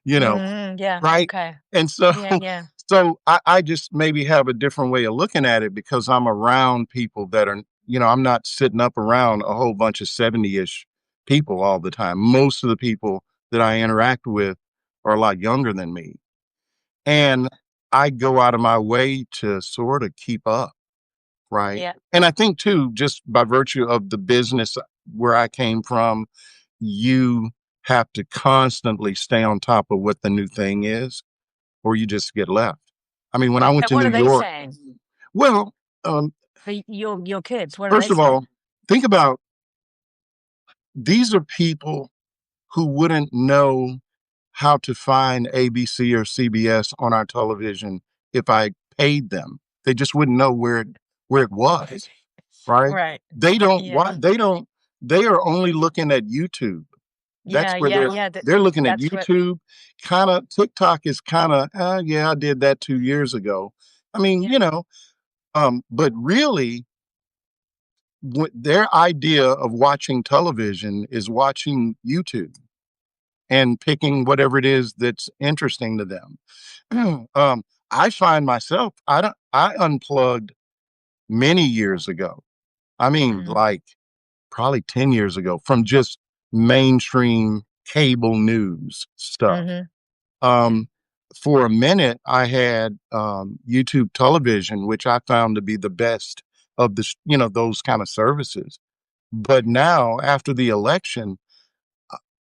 you know, Yeah. right? Okay. And so Yeah. Yeah. so I just maybe have a different way of looking at it because I'm around people that are, I'm not sitting up around a whole bunch of 70-ish people all the time. Most of the people that I interact with are a lot younger than me. And I go out of my way to sort of keep up, right? Yeah. And I think too, just by virtue of the business where I came from, you have to constantly stay on top of what the new thing is or you just get left. I mean, when I went So to what New are they York, saying? well, um, Your kids, what are first they of saying? all, think about these are people who wouldn't know how to find ABC or CBS on our television if I paid them. They just wouldn't know where it was, right? Right. They don't Yeah. why they are only looking at YouTube. That's Yeah. where Yeah. Yeah. they're looking at That's what. YouTube. Kind of TikTok is kind of, yeah, I did that 2 years ago. I mean, Yeah. but really, their idea of watching television is watching YouTube and picking whatever it is that's interesting to them. I find myself, I unplugged many years ago. I mean, Mm-hmm. like probably 10 years ago from just mainstream cable news stuff. Mm-hmm. Um, for a minute, I had YouTube television, which I found to be the best of those kind of services. But now, after the election,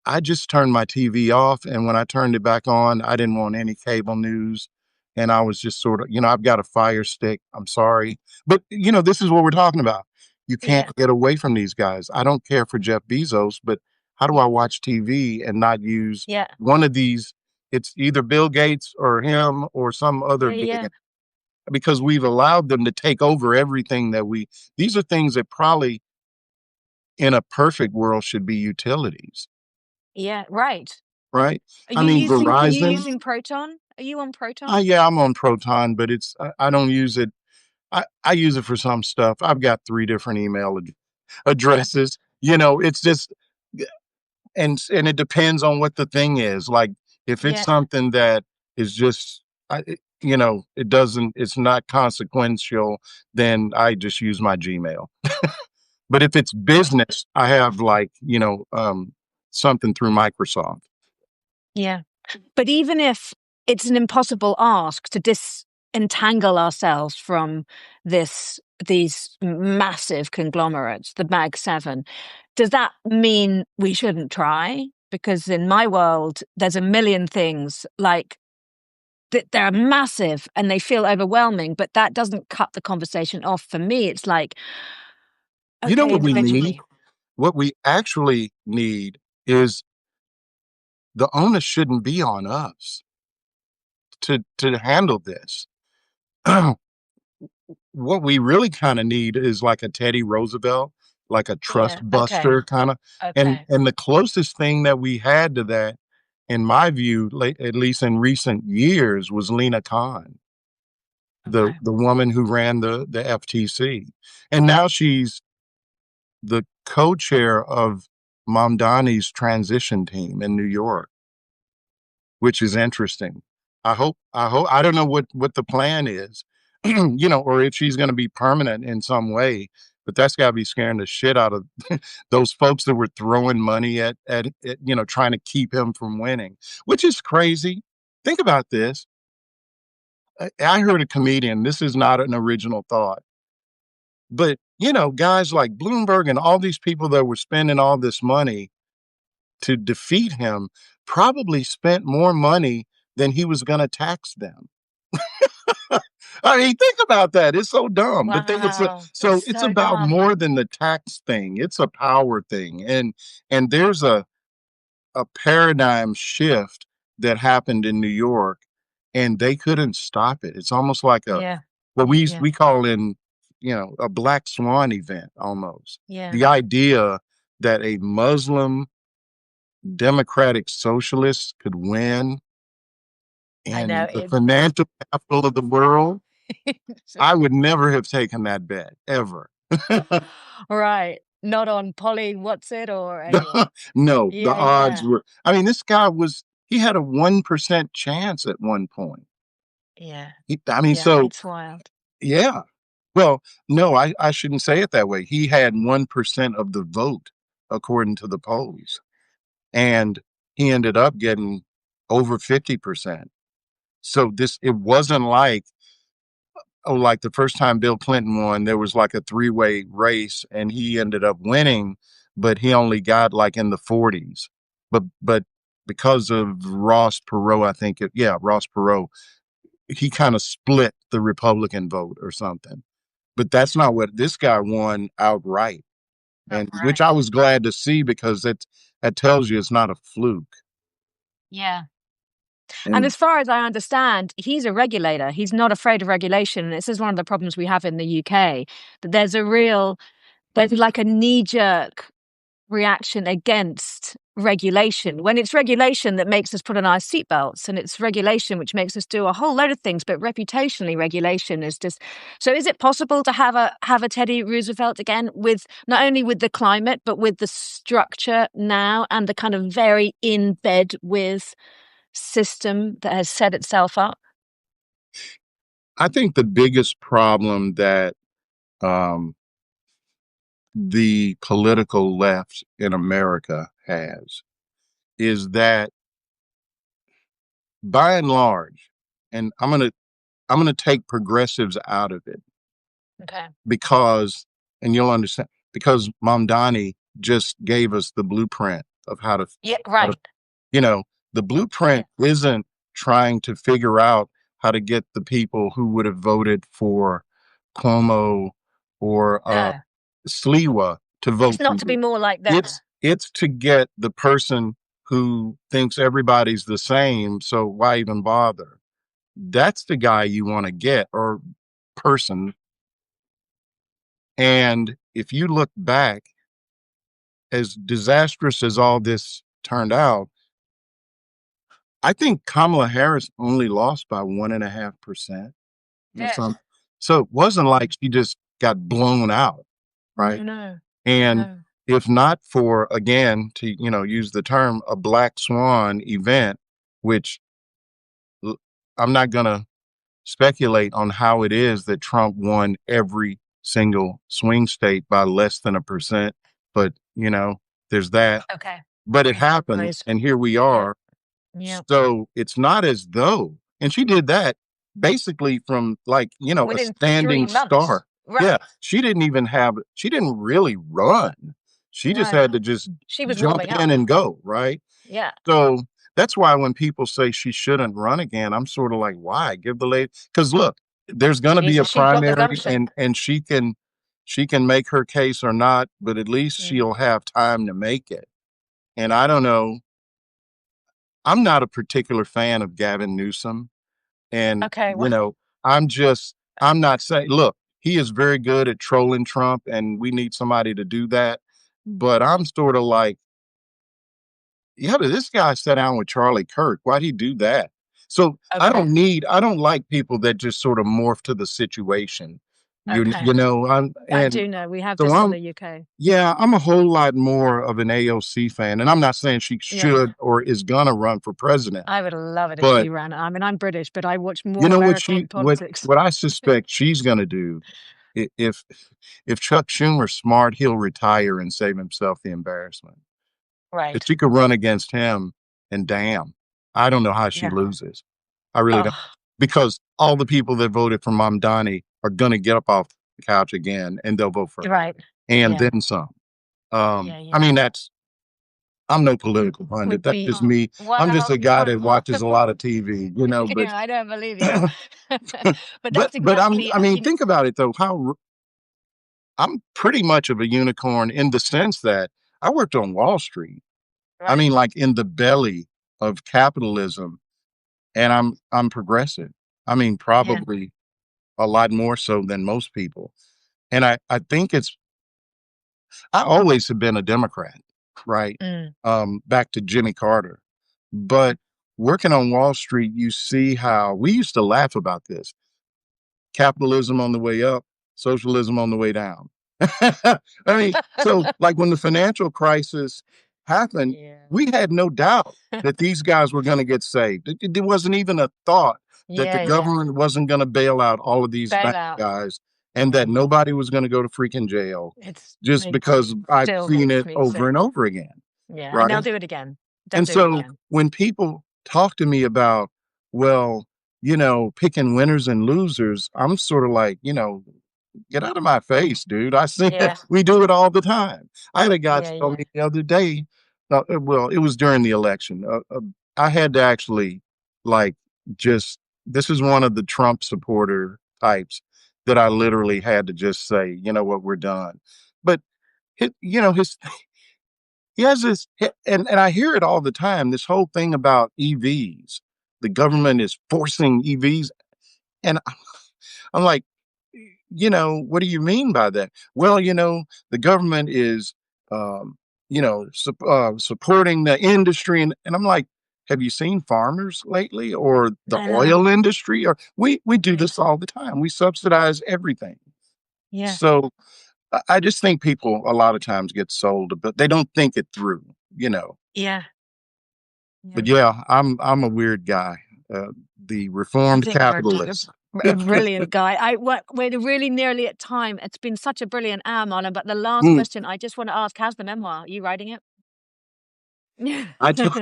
I just turned my TV off. And when I turned it back on, I didn't want any cable news. And I was just sort of, I've got a fire stick. I'm sorry. But, this is what we're talking about. You can't Yeah. get away from these guys. I don't care for Jeff Bezos, but how do I watch TV and not use Yeah. one of these? It's either Bill Gates or him or some other Yeah. Yeah. billionaire because we've allowed them to take over everything these are things that probably in a perfect world should be utilities, Yeah. Right. right? Are I you mean, Verizon, using Proton? Are you on Proton? yeah, I'm on Proton, but I don't use it. I use it for some stuff. I've got 3 different email addresses. It's just and it depends on what the thing is. Like if it's Yeah. something that is just it's not consequential, then I just use my Gmail. But if it's business, I have like, something through Microsoft. Yeah. But even if it's an impossible ask to disentangle ourselves from these massive conglomerates, the Mag Seven, does that mean we shouldn't try? Because in my world, there's a million things like that they're massive and they feel overwhelming, but that doesn't cut the conversation off. For me, it's like, You know okay, what we need? individually. What we actually need is the onus shouldn't be on us to handle this. What we really kind of need is like a Teddy Roosevelt, like a trust Yeah. Okay. buster kind of. and Okay. and the closest thing that we had to that, in my view, at least in recent years, was Lena Khan, the Okay. the woman who ran the FTC, and now she's the co-chair of Mamdani's transition team in New York, which is interesting. I don't know what the plan is, or if she's going to be permanent in some way, but that's got to be scaring the shit out of those folks that were throwing money at trying to keep him from winning, which is crazy. Think about this. I heard a comedian, this is not an original thought, but guys like Bloomberg and all these people that were spending all this money to defeat him probably spent more money than he was going to tax them. I mean, think about that. It's so dumb, but Wow. It's so it's so about dumb. more than the tax thing. It's a power thing, and there's a paradigm shift that happened in New York, and they couldn't stop it. It's almost like Yeah. what we Yeah. we call in a black swan event almost. Yeah. The idea that a Muslim democratic socialist could win I know in the it. financial capital of the world, I would never have taken that bet ever. Right. Not on Polly What's It or anyone. No, the Yeah, odds yeah. were, I mean, this guy was, he had a 1% chance at one point. Yeah. I mean, Yeah. so It's wild. yeah. Well, no, I shouldn't say it that way. He had 1% of the vote, according to the polls. And he ended up getting over 50%. So it wasn't like, oh, like the first time Bill Clinton won, there was like a three-way race and he ended up winning, but he only got like in the 40s. But because of Ross Perot, I think yeah, Ross Perot, he kind of split the Republican vote or something. But that's not what this guy won outright. Oh, And which right. I was glad to see because that tells you it's not a fluke. Yeah. And And as far as I understand, he's a regulator. He's not afraid of regulation. And this is one of the problems we have in the UK, that there's like a knee jerk reaction against regulation when it's regulation that makes us put on our seatbelts, and it's regulation which makes us do a whole load of things, but reputationally regulation is just. So is it possible to have a Teddy Roosevelt again, with not only with the climate but with the structure now and the kind of very in bed with system that has set itself up? I think the biggest problem that um, the political left in America has is that by and large, and I'm gonna take progressives out of it Okay. because, and you'll understand, because Mamdani just gave us the blueprint of Yeah, how to, right. you know, the Yeah. blueprint isn't trying to figure out how to get the people who would have voted for Cuomo or No, Sliwa to it's vote for not to be you. more like them. It's to get the person who thinks everybody's the same, so why even bother? That's the guy you want to get, or person. And if you look back, as disastrous as all this turned out, I think Kamala Harris only lost by 1.5% or Yeah. something. So it wasn't like she just got blown out, No, right? no, And no. if not for, again, to use the term, a black swan event, which I'm not going to speculate on how it is that Trump won every single swing state by less than 1%, but there's that. Okay. But it Okay. happened, Praise. and here we Yep. are. Yep. So it's not as though, and she did that basically from, like, a Within standing 3 months. start. Yeah, Right. she didn't really run. She just No. had to just She was jump warming in up. and go, right? Yeah. So that's why when people say she shouldn't run again, I'm sort of like, why? Give the lady, because look, there's going to be a She's got the primary, gumption. and she can make her case or not, but at least Mm. she'll have time to make it. And I don't know, I'm not a particular fan of Gavin Newsom. And, Okay. Well, I'm not saying, look, he is very good at trolling Trump and we need somebody to do that. But I'm sort of like, yeah, but this guy sat down with Charlie Kirk. Why'd he do that? So okay. I don't like people that just sort of morph to the situation. Okay. I And do know we have so this in the UK. yeah, I'm a whole lot more of an AOC fan. And I'm not saying she Yeah. should or is gonna run for president, I would love it if she but ran. I mean, I'm British, but I watch you more know American politics. what I suspect she's going to do, if Chuck Schumer's smart, he'll retire and save himself the embarrassment. If Right. she could run against him, and damn, I don't know how she Yeah. loses. I really don't, Oh, because all the people that voted for Mamdani are going to get up off the couch again and they'll vote for you're her, right. and Yeah. then some. Yeah. I Yeah. mean, I'm no political pundit. Would That's be just me. I'm just a guy that watches a lot of TV, but Yeah, I don't believe you. But but that's exactly, I mean, think about it though. I'm pretty much of a unicorn in the sense that I worked on Wall Street. I right. mean, like in the belly of capitalism, and I'm progressive. I mean, Yeah. probably a lot more so than most people. And I think it's I always have been a Democrat, right? Mm. Back to Jimmy Carter. But working on Wall Street, you see how we used to laugh about this capitalism on the way up, socialism on the way down. I mean, so like when the financial crisis happened, Yeah. we had no doubt that these guys were going to get saved. There wasn't even a thought that the Yeah, yeah. government wasn't going to bail out all of these bank Bailout. guys and Yeah. that nobody was going to go to freaking jail It's just makes because I've still seen makes it me over sick. and over again. Yeah, and they'll Right. do it again. They'll And do it so again. when people talk to me about, well, picking winners and losers, I'm sort of like, get out of my face, dude. I see Yeah. we do it all the time. I had a guy Yeah, tell yeah. me the other day, well, it was during the election. I had to actually, like, just this is one of the Trump supporter types that I literally had to just say, you know what, we're done. But his he has this, and I hear it all the time. This whole thing about EVs, the government is forcing EVs, and I'm like, what do you mean by that? Well, the government is, supporting the industry, and I'm like, have you seen farmers lately, or the I know. oil industry? Or we do Right. this all the time. We subsidize everything. Yeah. So I just think people a lot of times get sold, but they don't think it through. Yeah. Yeah. But yeah, I'm a weird guy, uh, the I reformed think you're capitalist. a brilliant guy. We're really nearly at time. It's been such a brilliant hour, Marlon. But the last Mm, question I just want to ask: how's the memoir? Are you writing it? I told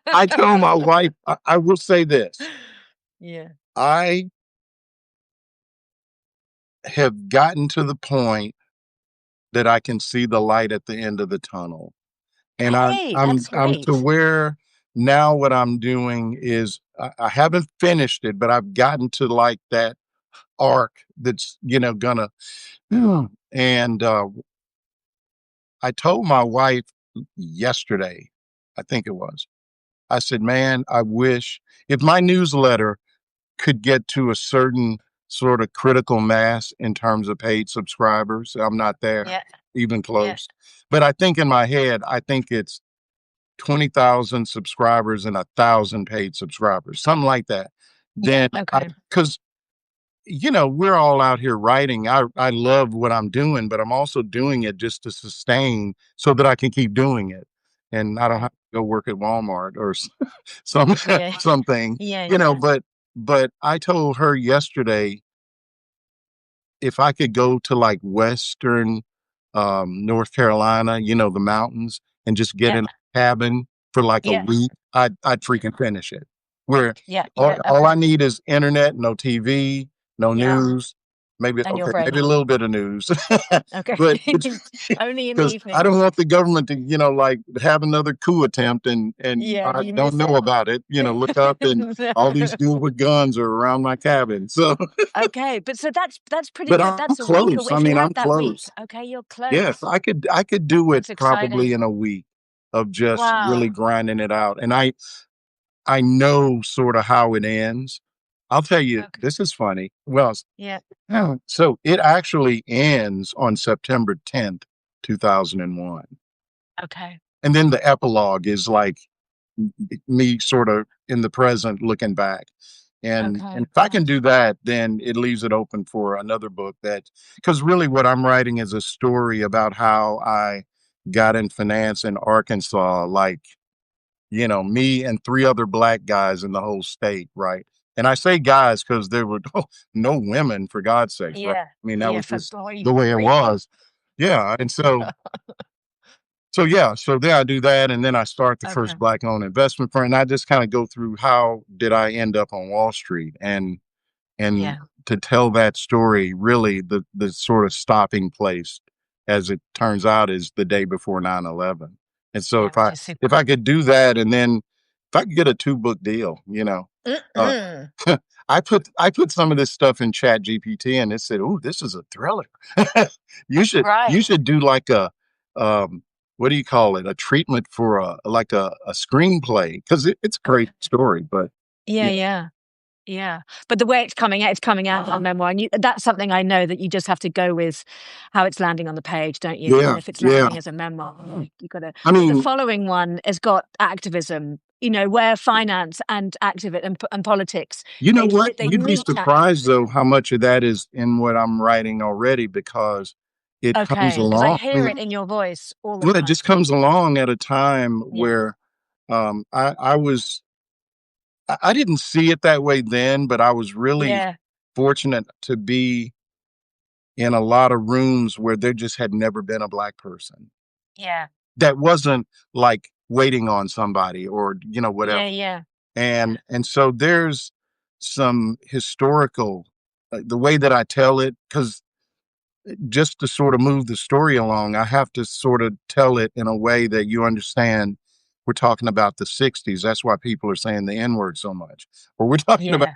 I told my wife, I will say this: Yeah. I have gotten to the point that I can see the light at the end of the tunnel, and I'm Hey, I'm that's I'm to great. where now what I'm doing is I haven't finished it, but I've gotten to like that arc that's gonna. And I told my wife yesterday, I think it was, I said, man, I wish if my newsletter could get to a certain sort of critical mass in terms of paid subscribers, I'm not there Yeah. even Yeah. close. But I think in my head, I think it's 20,000 subscribers and 1,000 paid subscribers, something like that. Yeah. Then Okay. because we're all out here writing. I love what I'm doing, but I'm also doing it just to sustain so that I can keep doing it. And I don't have Right. to go work at Walmart or some Yeah. something, Yeah. Yeah. but I told her yesterday if I could go to like Western North Carolina, the mountains, and just get Yeah. in a cabin for like a Yeah. week, I'd freaking finish it. Where Yeah. all, Yeah. all I Okay. need is internet, no TV, no Yeah. news, maybe And your okay, maybe a brain. little bit of news, Okay. but Only in the because I evening. don't want the government to, like have another coup attempt and Yeah. I You don't miss know it. about it. Look up and all these dudes with guns are around my cabin. So, Okay, but so that's pretty but good. I'm That's a week close. away. I If you mean, have I'm that week, close. okay, you're Yes, close. I could do it That's exciting. probably in a week of just really Wow. grinding it out. And I know sort of how it ends. I'll tell you, Okay. this is funny. Well, Yeah. so it actually ends on September 10th, 2001. Okay. And then the epilogue is like me sort of in the present looking back. And Okay. if I can do that, then it leaves it open for another book that because really what I'm writing is a story about how I got in finance in Arkansas, like, me and three other black guys in the whole state, right? And I say guys because there were no women, for God's sakes, right? Yeah. I mean, that Yeah. was For just boy, the way it really. was. Yeah. And so yeah, so then I do that, and then I start the Okay. first black-owned investment firm, and I just kind of go through how did I end up on Wall Street, and Yeah. to tell that story, really the sort of stopping place, as it turns out, is the day before 9/11. And so Yeah. if Which I is super if I cool. could do that, and then if I could get a two-book deal, uh, Mm-mm. I put some of this stuff in Chat GPT, and it said, "Oh, this is a thriller. You Right. should do like a what do you call it? A treatment for a like a screenplay because it's a great story." But Yeah. yeah, Yeah. Yeah, but the way it's coming out of a memoir, and that's something I know that you just have to go with how it's landing on the page, don't you? And Yeah, if it's yeah. landing as a memoir, you got to. I But the mean, following one has got activism, where finance and activism and politics you know what? they You'd be meet surprised though how much of that is in what I'm writing already because it comes Okay, because I along. I hear mean, it in your voice all the well, it time. just comes along at a time Yeah, where I didn't see it that way then, but I was really yeah, fortunate to be in a lot of rooms where there just had never been a black person yeah, that wasn't like waiting on somebody or yeah, whatever. yeah. And so there's some historical the way that I tell it, because just to sort of move the story along, I have to sort of tell it in a way that you understand we're talking about the 60s. That's why people are saying the N word so much. Or we're talking about,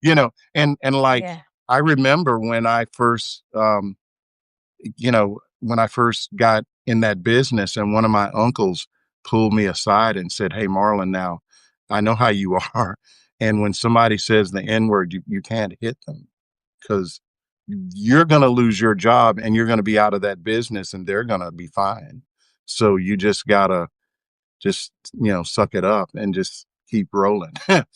Yeah, and like yeah. I remember when I first got in that business and one of my uncles pulled me aside and said, "Hey, Marlon, now I know how you are. And when somebody says the N word, you can't hit them because you're going to lose your job and you're going to be out of that business and they're going to be fine. So you just got to suck it up and just keep rolling." And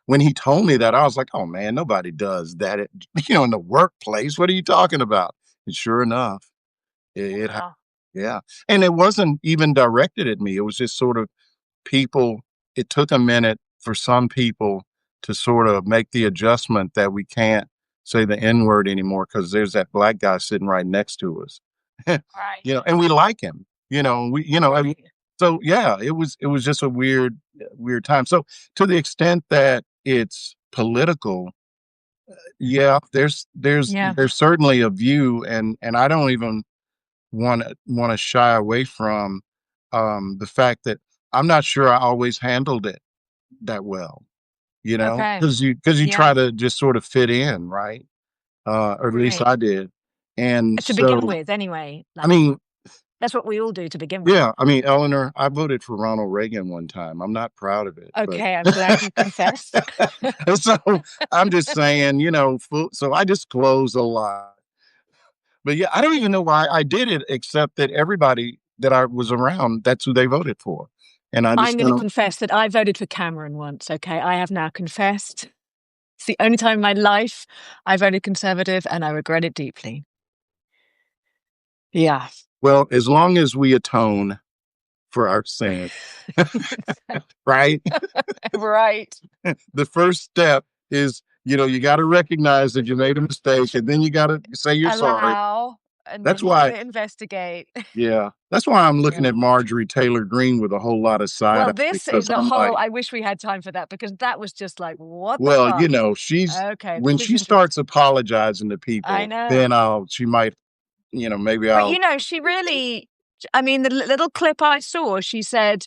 when he told me that, I was like, oh man, nobody does that, in the workplace. What are you talking about? And sure enough, it Wow. yeah. And it wasn't even directed at me. It was just sort of people, it took a minute for some people to sort of make the adjustment that we can't say the N word anymore because there's that black guy sitting right next to us. Right. And we like him, I mean, Right. so yeah, it was just a weird time. So to the extent that it's political, yeah, Yeah. there's certainly a view, and I don't even want to shy away from the fact that I'm not sure I always handled it that well, Okay. because you Yeah. try to just sort of fit in, right? Or at least Right. I did. And To begin so, with, anyway. I Like mean, that's what we all do to begin with. yeah, I mean, Eleanor, I voted for Ronald Reagan one time. I'm not proud of it, but Okay, I'm glad you confessed. so I'm just saying, so I disclose a lot. But yeah, I don't even know why I did it, except that everybody that I was around, that's who they voted for. And I I'm just going to confess that I voted for Cameron once. Okay, I have now confessed. It's the only time in my life I voted Conservative, and I regret it deeply. Yeah. well, as long as we atone for our sin, right? Right. The first step is, you got to recognize that you made a mistake and then you got to say you're sorry. Allow, and That's then you got why, to investigate. yeah, that's why I'm looking Yeah. at Marjorie Taylor Greene with a whole lot of side Well, eye this is because a I'm whole. like, I wish we had time for that because that was just like, what the well, fuck? Okay, when this is she interesting. starts apologizing to I people, know. then she might, maybe But I'll, she really, I mean, the little clip I saw, she said,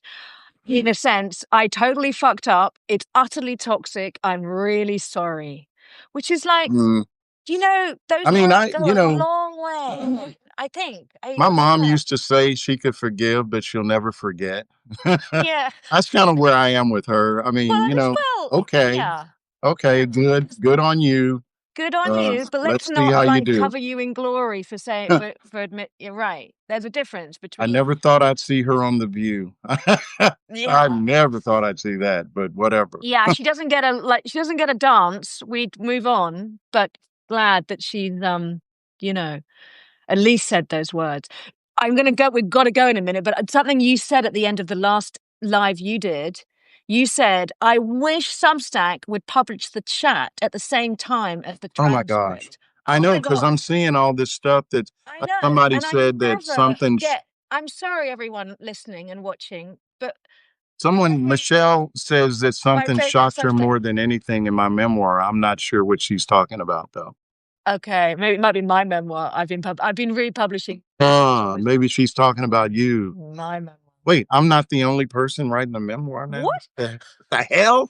in a sense, I totally fucked up. It's utterly toxic. I'm really sorry. Which is like, mm, those I mean, words go a long way. I think. my What's mom that? used to say she could forgive, but she'll never forget. Yeah. That's kind of where I am with her. I mean, Well, well, okay, yeah. okay, good on you. Good on you, but let's Let's see not how you like do. cover you in glory for saying for admit you're right. There's a difference I between never thought I'd see her on The View. I yeah. never thought I'd see that, but whatever. Yeah, she doesn't get a dance. We'd move on, but glad that she's you know, at least said those words. We've got to go in a minute, but something you said at the end of the last live you did, you said, I wish Substack would publish the chat at the same time as the Oh my gosh. transcript. I Oh know my because God. I'm seeing all this stuff that I know. somebody And I said that never get I'm sorry everyone listening and watching, but Michelle says that my something favorite shocked her Substack. more than anything in my memoir. I'm not sure what she's talking about though. Okay, maybe it might be my memoir. I've been republishing almost Maybe she's talking about you. my memoir. Wait, I'm not the only person writing a memoir now? What? The hell?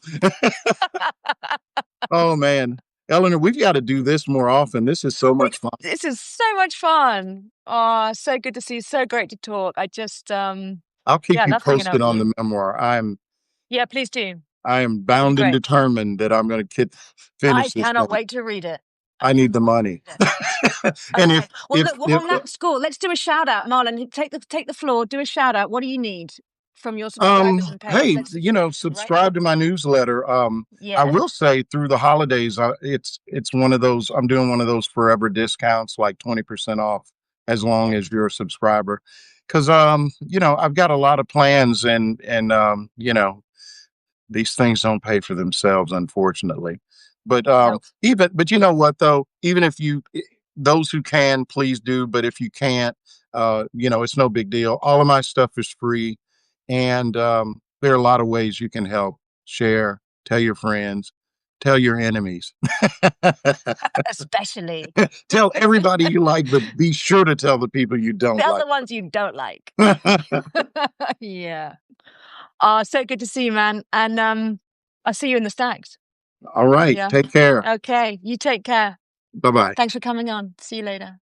Oh man. Eleanor, we've got to do this more often. This is so much fun. This is so much fun. Oh, so good to see you. So great to talk. I just I'll keep yeah, you love hanging out posted with on you. the memoir. I'm Yeah, please do. I am bound and Great. determined that I'm going to I finish this cannot thing. wait to read it. I need the money. And Okay. Well, look, if on that score, let's do a shout out, Marlon. Take the floor. Do a shout out. What do you need from your subscribers and payers? hey, Let's, subscribe to my newsletter. I yes. will say through the holidays, it's one of those. I'm doing one of those forever discounts, like 20% off, as long as you're a subscriber. Because I've got a lot of plans, and these things don't pay for themselves, unfortunately. But Nope. but you know what though, even if those who can, please do. But if you can't, it's no big deal. All of my stuff is free, and there are a lot of ways you can help. Share, tell your friends, tell your enemies, Especially. tell everybody you like, but be sure to tell the people you don't Tell like. the ones you don't like. Yeah. So good to see you, man. And I'll see you in the stacks. All right, Yeah. take care. Okay. You take care. Bye bye. Thanks for coming on. See you later.